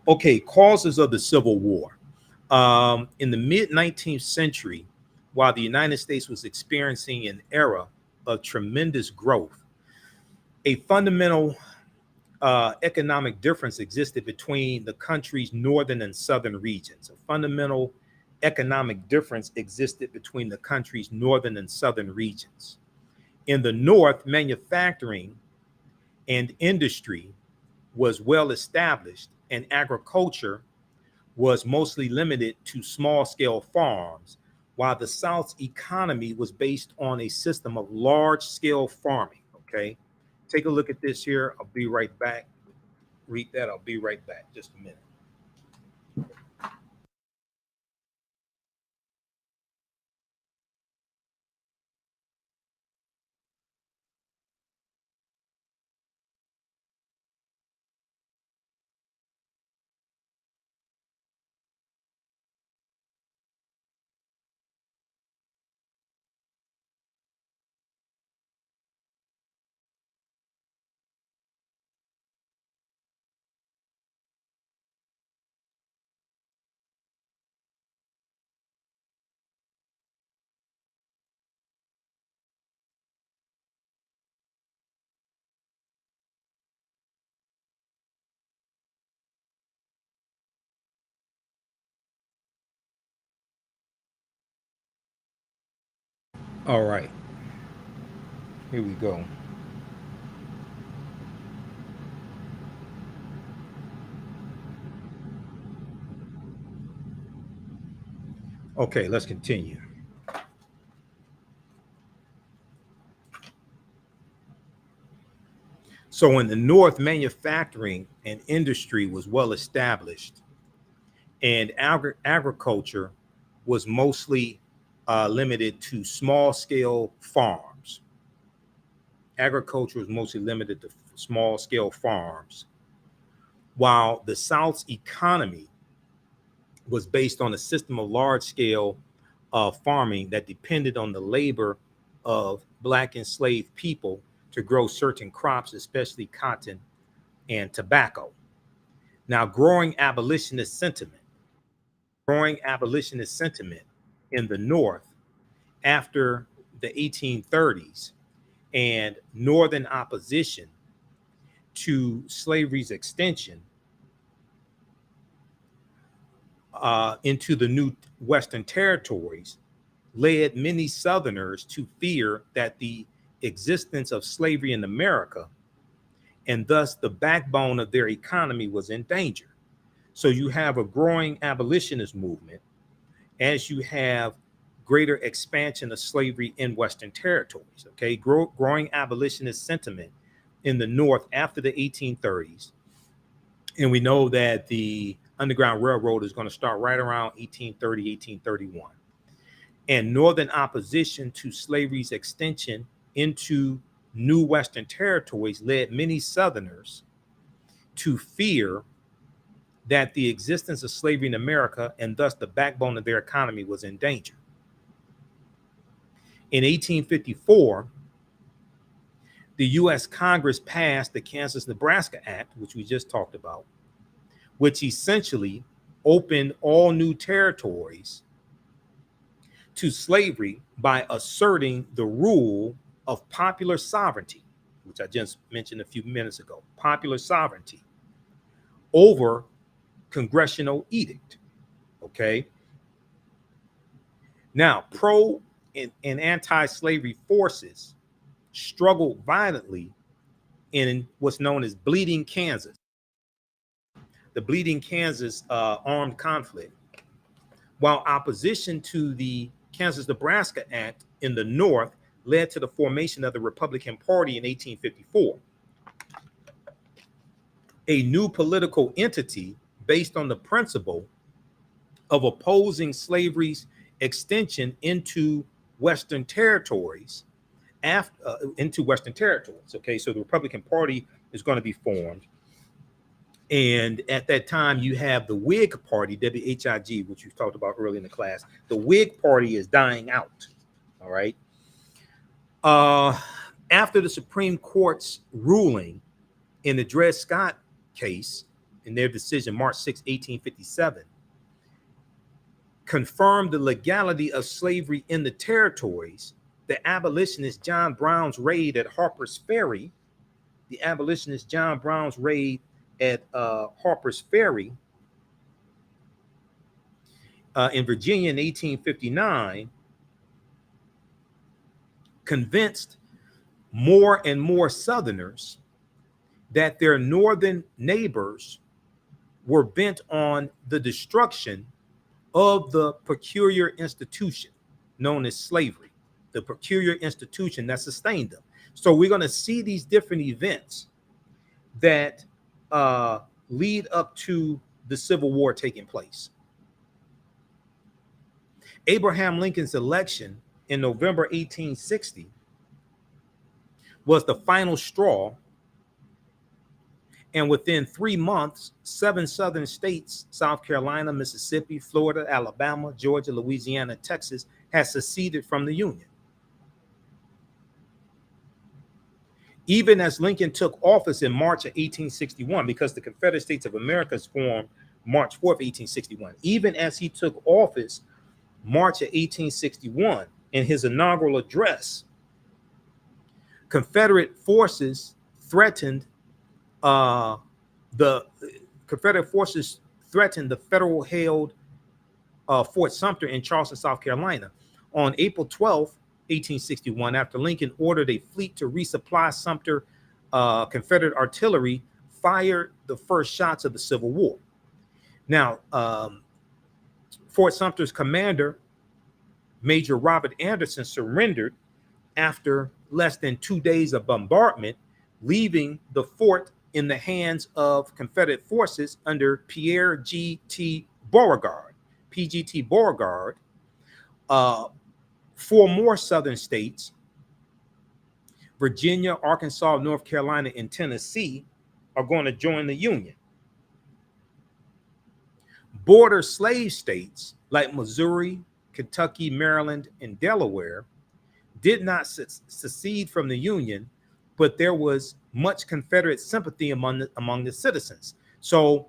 Okay, causes of the Civil War. In the mid-19th century, while the United States was experiencing an era of tremendous growth, a fundamental economic difference existed between the country's northern and southern regions. A fundamental economic difference existed between the country's northern and southern regions. In the North, manufacturing and industry was well established, and agriculture was mostly limited to small-scale farms, while the South's economy was based on a system of large-scale farming. Okay, take a look at this here. I'll be right back. Read that. I'll be right back. Just a minute. All right, here we go. Okay, let's continue. So in the North, manufacturing and industry was well established, and agriculture was mostly limited to small scale farms. Agriculture was mostly limited to small scale farms, while the South's economy was based on a system of large scale farming that depended on the labor of Black enslaved people to grow certain crops, especially cotton and tobacco. Now, growing abolitionist sentiment in the North after the 1830s, and Northern opposition to slavery's extension into the new Western territories led many Southerners to fear that the existence of slavery in America, and thus the backbone of their economy, was in danger. So you have a growing abolitionist movement as you have greater expansion of slavery in Western territories. Okay, growing abolitionist sentiment in the North after the 1830s. And we know that the Underground Railroad is going to start right around 1830, 1831. And Northern opposition to slavery's extension into new Western territories led many Southerners to fear that the existence of slavery in America, and thus the backbone of their economy, was in danger. In 1854, the U.S. Congress passed the Kansas-Nebraska Act, which we just talked about, which essentially opened all new territories to slavery by asserting the rule of popular sovereignty, which I just mentioned a few minutes ago, popular sovereignty over congressional edict. Okay. Now, pro and anti-slavery forces struggled violently in what's known as Bleeding Kansas, the Bleeding Kansas armed conflict, while opposition to the Kansas-Nebraska Act in the North led to the formation of the Republican Party in 1854, a new political entity based on the principle of opposing slavery's extension into Western territories. Into Western territories. Okay, so the Republican Party is going to be formed. And at that time, you have the Whig Party, WHIG, which you talked about early in the class. The Whig Party is dying out. All right. After the Supreme Court's ruling in the Dred Scott case, in their decision, March 6, 1857, confirmed the legality of slavery in the territories, the abolitionist John Brown's raid at Harper's Ferry, Harper's Ferry in Virginia in 1859 convinced more and more Southerners that their northern neighbors were bent on the destruction of the peculiar institution known as slavery, the peculiar institution that sustained them. So we're going to see these different events that lead up to the Civil War taking place. Abraham Lincoln's election in November 1860 was the final straw, and within 3 months, 7 southern states, South Carolina, Mississippi, Florida, Alabama, Georgia, Louisiana, Texas, had seceded from the Union. Even as Lincoln took office in March of 1861, because the Confederate States of America is formed March 4th, 1861. Even as he took office March of 1861, in his inaugural address, Confederate forces threatened the federal-held Fort Sumter in Charleston, South Carolina. On April 12th, 1861, after Lincoln ordered a fleet to resupply Sumter, Confederate artillery fired the first shots of the Civil War. Now, Fort Sumter's commander, Major Robert Anderson, surrendered after less than 2 days of bombardment, leaving the fort in the hands of Confederate forces under Pierre G.T. Beauregard, PGT Beauregard. 4 more southern states, Virginia, Arkansas, North Carolina, and Tennessee, are going to join the Union. Border slave states like Missouri, Kentucky, Maryland, and Delaware did not secede from the Union, but there was much Confederate sympathy among the citizens. So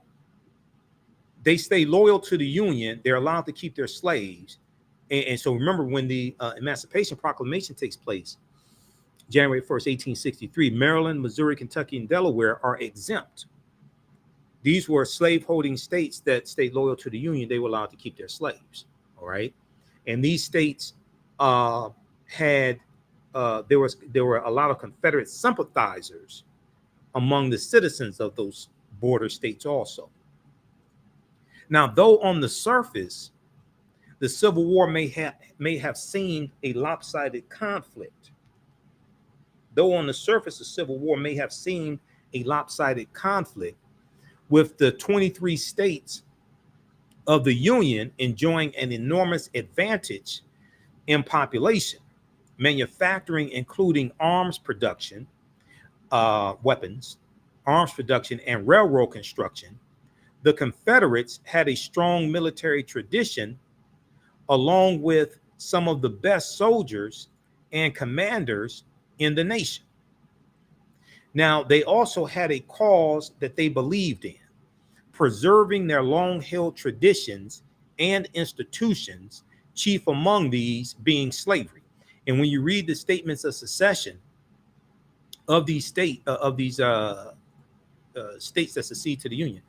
they stay loyal to the Union. They're allowed to keep their slaves. And so remember, when the Emancipation Proclamation takes place, January 1st, 1863, Maryland, Missouri, Kentucky, and Delaware are exempt. These were slave-holding states that stayed loyal to the Union. They were allowed to keep their slaves, all right? And these states there were a lot of Confederate sympathizers among the citizens of those border states also. Now, though on the surface, the Civil War may have seemed a lopsided conflict. Though on the surface, the Civil War may have seemed a lopsided conflict, with the 23 states of the Union enjoying an enormous advantage in population, manufacturing, including arms production, weapons, arms production, and railroad construction. The Confederates had a strong military tradition, along with some of the best soldiers and commanders in the nation. Now, they also had a cause that they believed in, preserving their long-held traditions and institutions, chief among these being slavery. And when you read the statements of secession of these states that secede to the Union,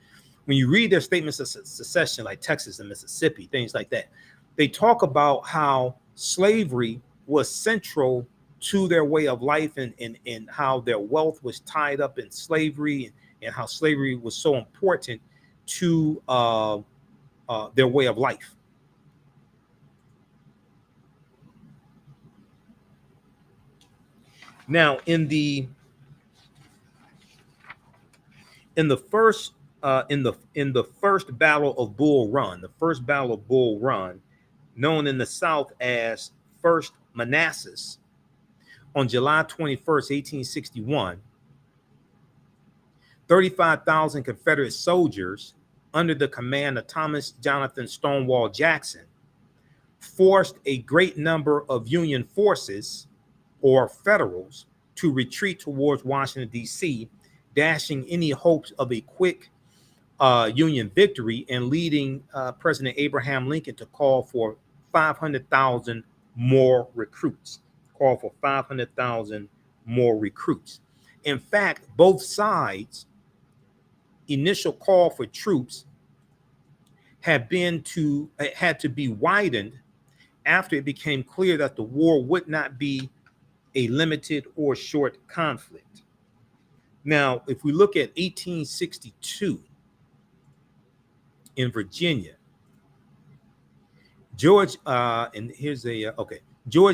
when you read their statements of secession, like Texas and Mississippi, things like that, they talk about how slavery was central to their way of life, and how their wealth was tied up in slavery, and how slavery was so important to their way of life. Now, in the first in the first battle of Bull Run, the first battle of Bull Run, known in the South as First Manassas, on July 21st, 1861, 35,000 Confederate soldiers under the command of Thomas Jonathan Stonewall Jackson forced a great number of Union forces or Federals to retreat towards Washington, D.C., dashing any hopes of a quick Union victory and leading President Abraham Lincoln to call for 500,000 more recruits. Call for 500,000 more recruits. In fact, both sides' initial call for troops had to be widened after it became clear that the war would not be a limited or short conflict. Now, if we look at 1862 in Virginia, George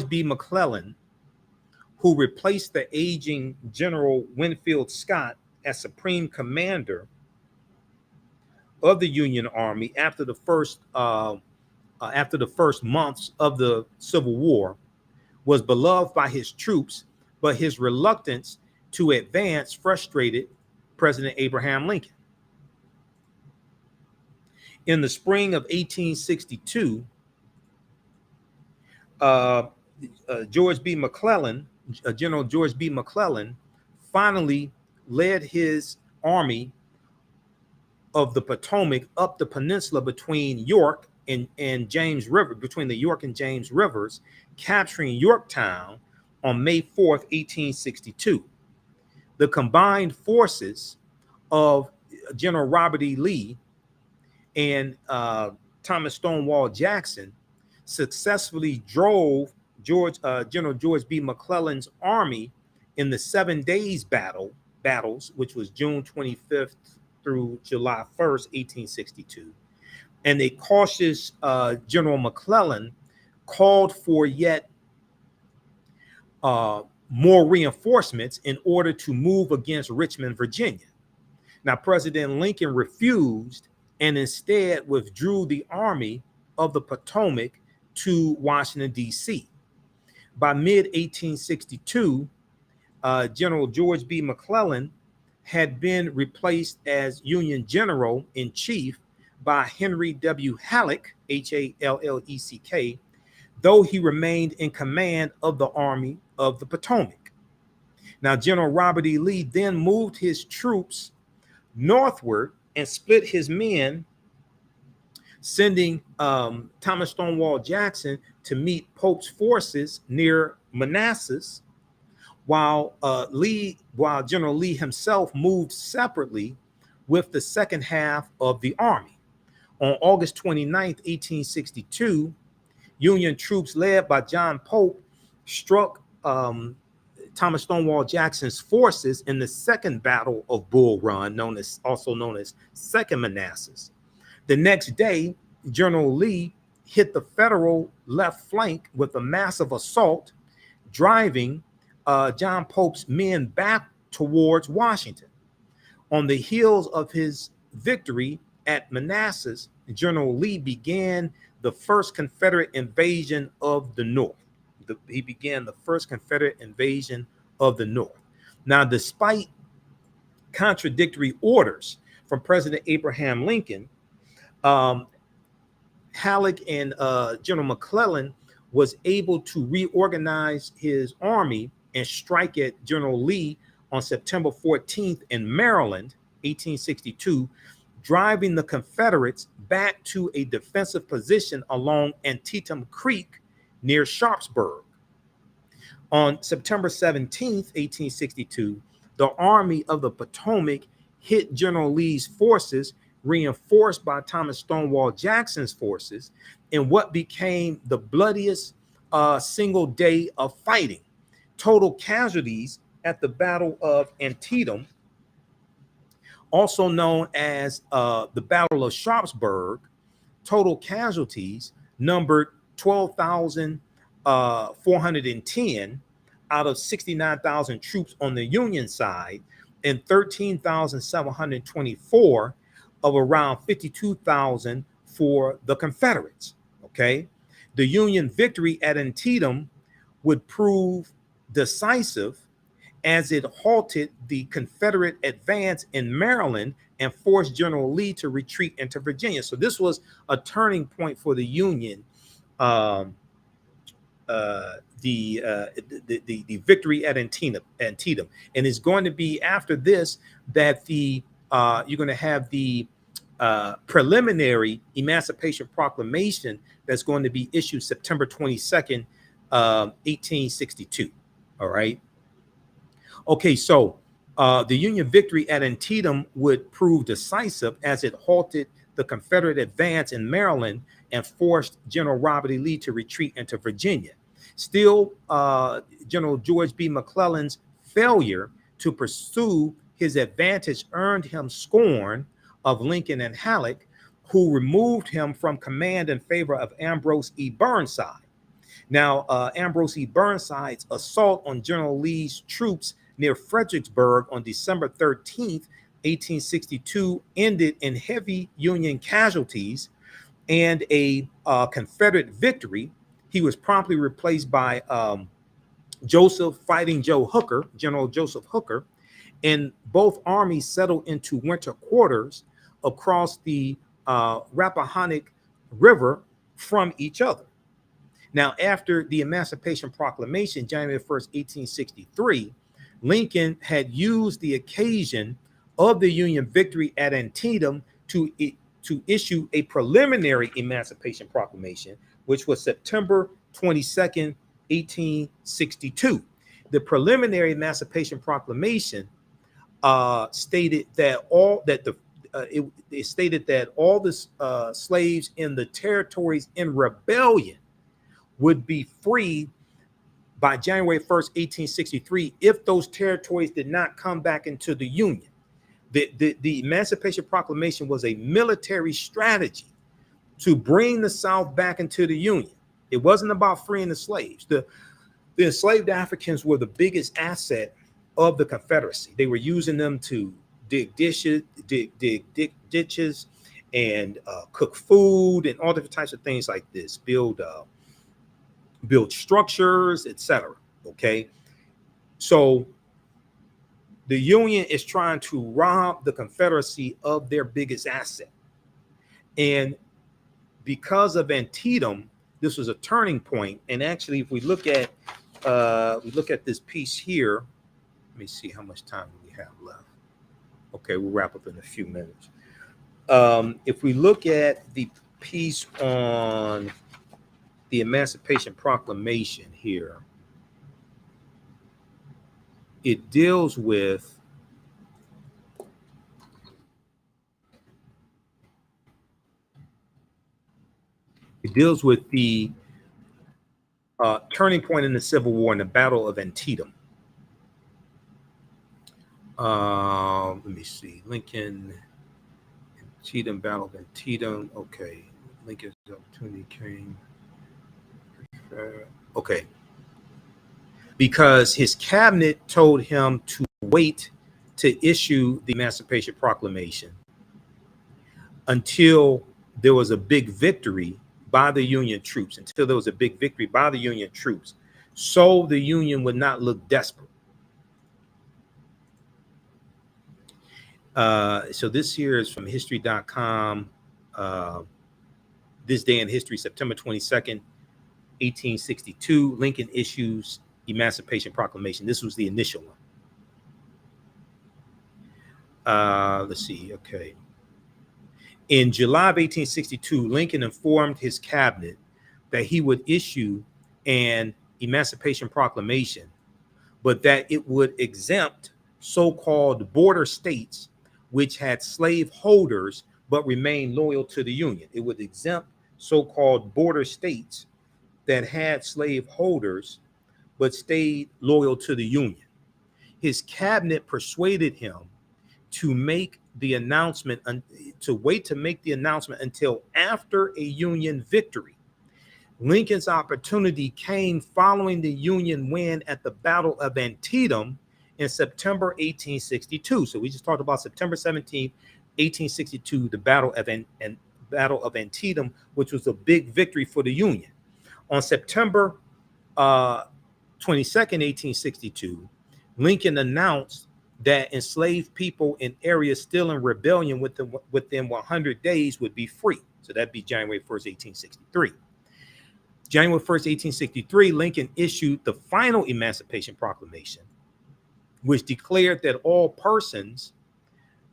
B. McClellan, who replaced the aging General Winfield Scott as supreme commander of the Union Army after the first months of the Civil War, was beloved by his troops, but his reluctance to advance frustrated President Abraham Lincoln. In the spring of 1862, General George B. McClellan finally led his army of the Potomac up the peninsula between York and James River, between the York and James Rivers, capturing Yorktown on May 4th, 1862. The combined forces of General Robert E. Lee and Thomas Stonewall Jackson successfully drove General George B. McClellan's army in the 7 days battles, which was June 25th through July 1st, 1862. And a cautious General McClellan called for yet more reinforcements in order to move against Richmond, Virginia. Now, President Lincoln refused and instead withdrew the Army of the Potomac to Washington, D.C. By mid-1862, General George B. McClellan had been replaced as Union General in Chief by Henry W. Halleck, Halleck, though he remained in command of the Army of the Potomac. Now, General Robert E. Lee then moved his troops northward and split his men, sending Thomas Stonewall Jackson to meet Pope's forces near Manassas, while General Lee himself moved separately with the second half of the army. On August 29th, 1862, Union troops led by John Pope struck Thomas Stonewall Jackson's forces in the second battle of Bull Run, also known as Second Manassas. The next day, General Lee hit the Federal left flank with a massive assault, driving John Pope's men back towards Washington. On the heels of his victory at Manassas, General Lee began the first Confederate invasion of the North. He began the first Confederate invasion of the North. Now, despite contradictory orders from President Abraham Lincoln, Halleck and General McClellan was able to reorganize his army and strike at General Lee on September 14th in Maryland, 1862, driving the Confederates back to a defensive position along Antietam Creek near Sharpsburg. On September 17th, 1862, the Army of the Potomac hit General Lee's forces, reinforced by Thomas Stonewall Jackson's forces, in what became the bloodiest single day of fighting. Total casualties at the Battle of Antietam, also known as the Battle of Sharpsburg, total casualties numbered 12,410, out of 69,000 troops on the Union side and 13,724 of around 52,000 for the Confederates. Okay. The Union victory at Antietam would prove decisive as it halted the Confederate advance in Maryland and forced General Lee to retreat into Virginia. So this was a turning point for the Union. The victory at Antietam, and it's going to be after this that you're going to have the preliminary Emancipation Proclamation that's going to be issued September 22nd, 1862. All right. Okay, so the Union victory at Antietam would prove decisive as it halted the Confederate advance in Maryland and forced General Robert E. Lee to retreat into Virginia. Still, General George B. McClellan's failure to pursue his advantage earned him scorn of Lincoln and Halleck, who removed him from command in favor of Ambrose E. Burnside. Now, Ambrose E. Burnside's assault on General Lee's troops near Fredericksburg on December 13th, 1862, ended in heavy Union casualties and a Confederate victory. He was promptly replaced by Joseph Fighting Joe Hooker, General Joseph Hooker, and both armies settled into winter quarters across the Rappahannock River from each other. Now, after the Emancipation Proclamation, January 1st, 1863, Lincoln had used the occasion of the Union victory at Antietam to issue a preliminary Emancipation Proclamation, which was September 22nd, 1862. The preliminary Emancipation Proclamation stated that all the slaves in the territories in rebellion would be free by January 1st, 1863, if those territories did not come back into the Union. The Emancipation Proclamation was a military strategy to bring the South back into the Union. It wasn't about freeing the slaves. The enslaved Africans were the biggest asset of the Confederacy. They were using them to dig ditches and cook food and all different types of things like this, build structures, etc. Okay, so the Union is trying to rob the Confederacy of their biggest asset, and because of Antietam, this was a turning point. And actually, if we look at this piece here, let me see how much time we have left. Okay, we'll wrap up in a few minutes. If we look at the piece on the Emancipation Proclamation here, it deals with the turning point in the Civil War and the Battle of Antietam. Let me see. Lincoln, Antietam, Battle of Antietam. Okay, Lincoln's opportunity came. Okay, because his cabinet told him to wait to issue the Emancipation Proclamation until there was a big victory by the Union troops, so the Union would not look desperate. So this here is from history.com. This day in history, September 22nd, 1862, Lincoln issues Emancipation Proclamation. This was the initial one. Let's see. Okay. In July of 1862, Lincoln informed his cabinet that he would issue an Emancipation Proclamation, but that it would exempt so-called border states which had slave holders but remained loyal to the Union. It would exempt so-called border states that had slave holders but stayed loyal to the Union. His cabinet persuaded him to make the announcement, to wait to make the announcement until after a Union victory. Lincoln's opportunity came following the Union win at the Battle of Antietam in September 1862. So we just talked about September 17th, 1862, the Battle of Antietam, which was a big victory for the Union. On September 22nd, 1862, Lincoln announced that enslaved people in areas still in rebellion within 100 days would be free. So that'd be January 1st, 1863. January 1st, 1863, Lincoln issued the final Emancipation Proclamation, which declared that all persons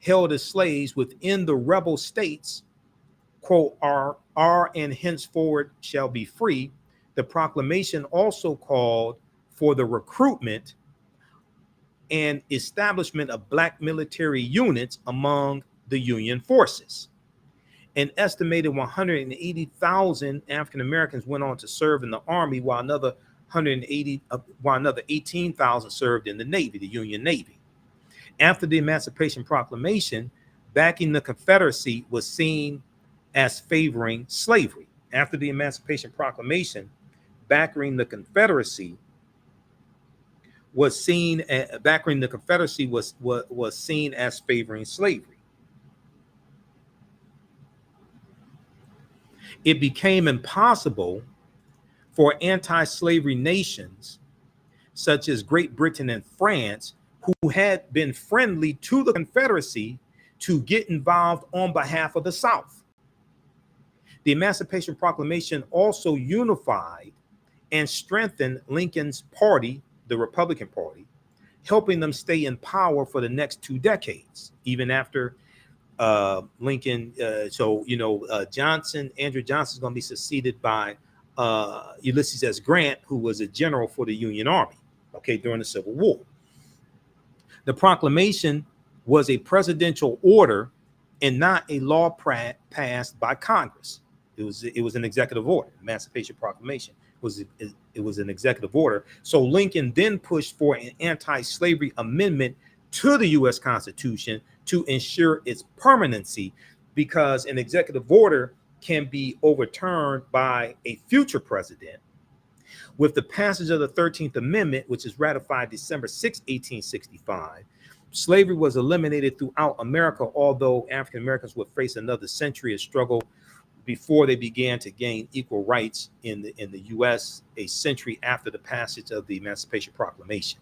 held as slaves within the rebel states, quote, are and henceforward shall be free. The proclamation also called for the recruitment and establishment of black military units among the Union forces. An estimated 180,000 African Americans went on to serve in the Army, while another 18,000 served in the Navy, the Union Navy. After the Emancipation Proclamation, backing the Confederacy was seen as favoring slavery. After the Emancipation Proclamation, backing the Confederacy was seen as favoring slavery. It became impossible for anti-slavery nations such as Great Britain and France, who had been friendly to the Confederacy, to get involved on behalf of the South. The Emancipation Proclamation also unified and strengthened Lincoln's party, the Republican Party, helping them stay in power for the next 2 decades, even after Lincoln. Andrew Johnson is going to be succeeded by Ulysses S. Grant, who was a general for the Union Army, during the Civil War. The proclamation was a presidential order and not a law passed by Congress. It was an executive order. Emancipation Proclamation was an executive order. So Lincoln then pushed for an anti-slavery amendment to the U.S. Constitution to ensure its permanency, because an executive order can be overturned by a future president. With the passage of the 13th Amendment, which is ratified December 6, 1865, slavery was eliminated throughout America, although African Americans would face another century of struggle before they began to gain equal rights in the U.S. a century after the passage of the Emancipation Proclamation.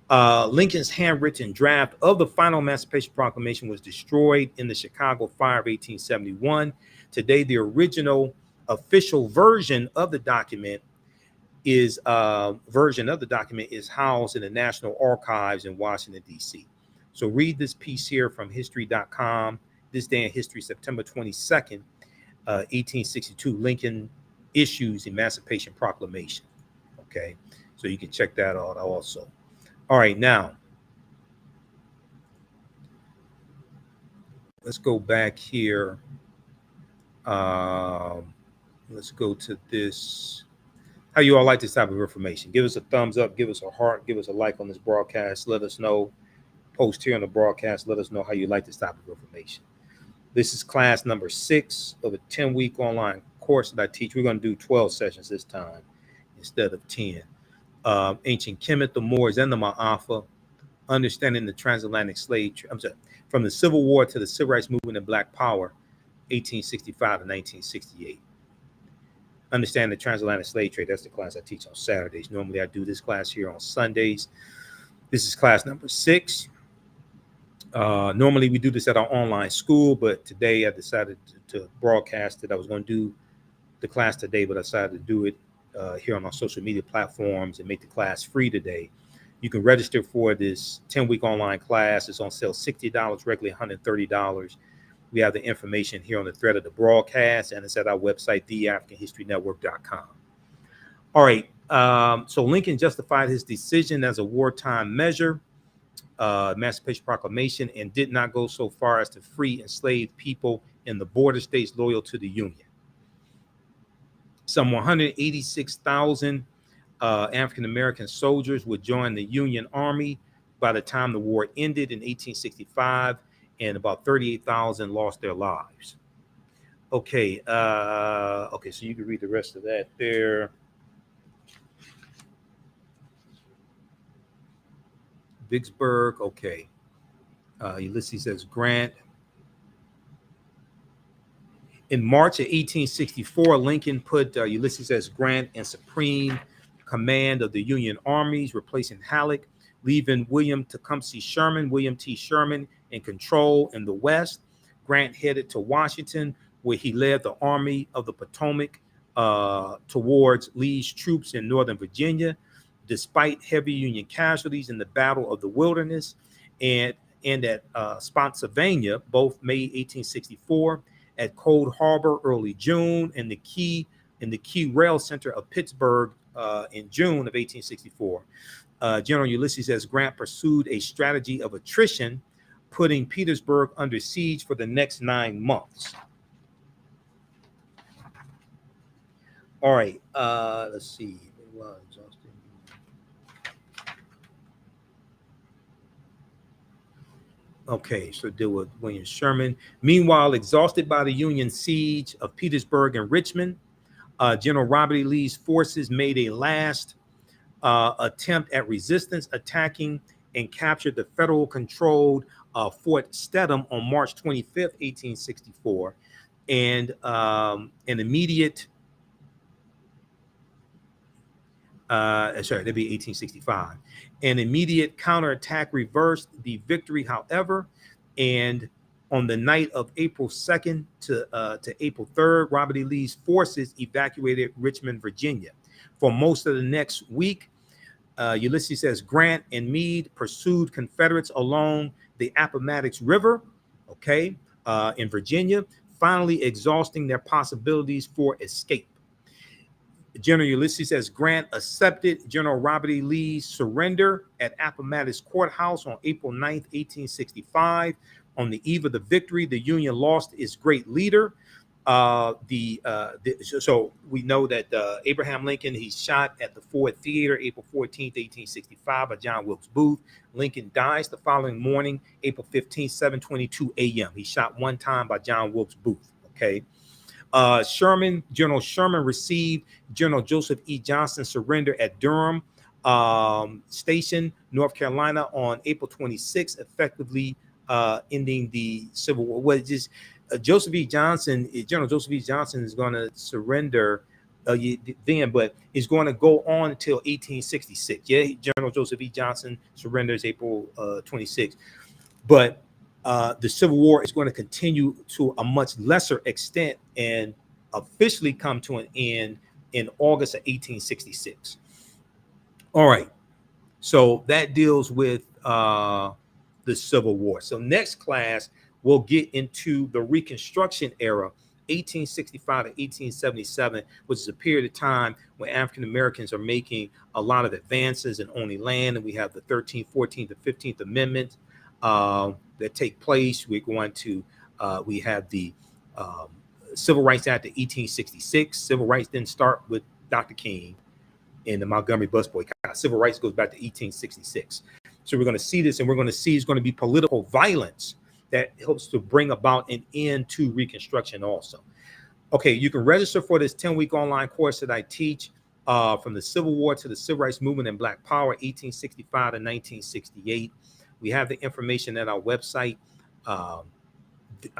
Lincoln's handwritten draft of the final Emancipation Proclamation was destroyed in the Chicago Fire of 1871. Today, the original official version of the document is housed in the National Archives in Washington, D.C. So read this piece here from history.com. This day in history, September 22nd, 1862, Lincoln issues Emancipation Proclamation. Okay, so you can check that out also. All right, now let's go back here. Let's go to this. How you all like this type of information? Give us a thumbs up, give us a heart, give us a like on this broadcast. Let us know. Post here on the broadcast. Let us know how you like this type of information. This is class number 6 of a 10-week online course that I teach. We're going to do 12 sessions this time instead of 10. Ancient Kemet, the Moors, and the Ma'afa, understanding the transatlantic slave trade. From the Civil War to the Civil Rights Movement and Black Power, 1865 to 1968. Understand the transatlantic slave trade. That's the class I teach on Saturdays. Normally I do this class here on Sundays. This is class number 6. Normally we do this at our online school, but today I decided to broadcast it. I was going to do the class today, but I decided to do it here on our social media platforms and make the class free today. You can register for this 10-week online class. It's on sale $60, regularly $130. We have the information here on the thread of the broadcast, and it's at our website, theafricanhistorynetwork.com. All right. So Lincoln justified his decision as a wartime measure, Emancipation Proclamation, and did not go so far as to free enslaved people in the border states loyal to the Union. Some 186,000 African-American soldiers would join the Union Army by the time the war ended in 1865, and about 38,000 lost their lives. Okay. Okay. So you can read the rest of that there. Vicksburg. Okay. Ulysses S. Grant. In March of 1864, Lincoln put Ulysses S. Grant in supreme command of the Union armies, replacing Halleck, leaving William T. Sherman, in control in the West. Grant headed to Washington, where he led the Army of the Potomac towards Lee's troops in Northern Virginia. Despite heavy Union casualties in the Battle of the Wilderness and at Spotsylvania, both May 1864, at Cold Harbor early June, and the key rail center of Pittsburgh in June of 1864. General Ulysses S. Grant pursued a strategy of attrition, putting Petersburg under siege for the next 9 months. All right, let's see. Okay, so deal with William Sherman. Meanwhile, exhausted by the Union siege of Petersburg and Richmond, General Robert E. Lee's forces made a last attempt at resistance, attacking and captured the federal-controlled Fort Stedham on March 25th, 1864, and an immediate that'd be 1865. An immediate counterattack reversed the victory, however, and on the night of April 2nd to April 3rd, Robert E. Lee's forces evacuated Richmond, Virginia. For most of the next week, Ulysses S. Grant and Meade pursued Confederates along the Appomattox River, in Virginia, finally exhausting their possibilities for escape. General Ulysses S. Grant accepted General Robert E. Lee's surrender at Appomattox Courthouse on April 9th, 1865. On the eve of the victory, the Union lost its great leader. So we know that Abraham Lincoln, he's shot at the Ford Theater, April 14th, 1865, by John Wilkes Booth. Lincoln dies the following morning, April 15th, 7:22 a.m. He's shot one time by John Wilkes Booth. General Sherman received General Joseph E. Johnston's surrender at Durham Station, North Carolina, on April 26th, effectively ending the Civil War. Well, just General Joseph E. Johnston is going to surrender then, but is going to go on until 1866. Yeah, General Joseph E. Johnston surrenders April 26th, but the Civil War is going to continue to a much lesser extent and officially come to an end in August of 1866. All right, so that deals with the Civil War. So next class, we'll get into the Reconstruction Era, 1865 to 1877, which is a period of time when African Americans are making a lot of advances in owning land, and we have the 13th, 14th, and 15th Amendments that take place. We're going to we have the Civil Rights Act of 1866. Civil rights didn't start with Dr. King and the Montgomery bus boycott. Civil rights goes back to 1866. So we're going to see this, and we're going to see it's going to be political violence that helps to bring about an end to Reconstruction also. Okay, you can register for this 10-week online course that I teach from the Civil War to the Civil Rights Movement and Black Power, 1865 to 1968. We have the information at our website, our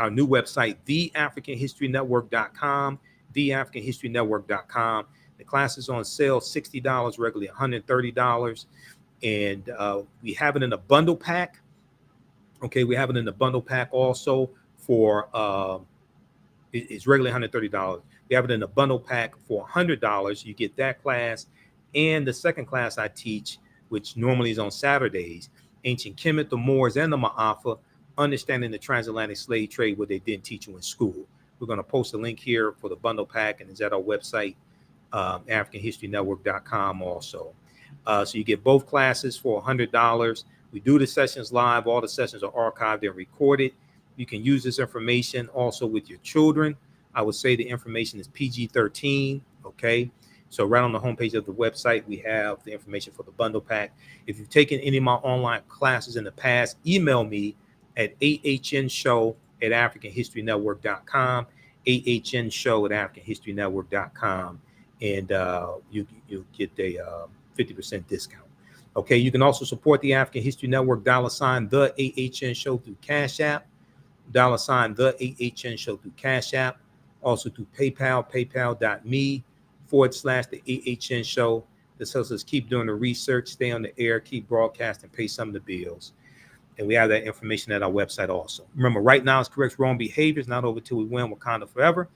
new website, theafricanhistorynetwork.com, theafricanhistorynetwork.com. The class is on sale, $60, regularly $130. And we have it in a bundle pack. Okay, we have it in the bundle pack also for, it's regularly $130. We have it in a bundle pack for $100. You get that class and the second class I teach, which normally is on Saturdays, Ancient Kemet, the Moors, and the Ma'afa, Understanding the Transatlantic Slave Trade, what they didn't teach you in school. We're going to post a link here for the bundle pack, and it's at our website, AfricanHistoryNetwork.com also. So you get both classes for $100. We do the sessions live. All the sessions are archived and recorded. You can use this information also with your children. I would say the information is PG-13, okay? So right on the homepage of the website, we have the information for the bundle pack. If you've taken any of my online classes in the past, email me at ahnshow@africanhistorynetwork.com, AHN show at AfricanHistoryNetwork.com, and you'll get a 50% discount. Okay, you can also support the African History Network, $ the AHN show through Cash App, $ the AHN show through Cash App, also through PayPal, paypal.me/the AHN show. This helps us keep doing the research, stay on the air, keep broadcasting, pay some of the bills. And we have that information at our website also. Remember, right now it's corrects wrong behaviors, not over till we win. Wakanda forever.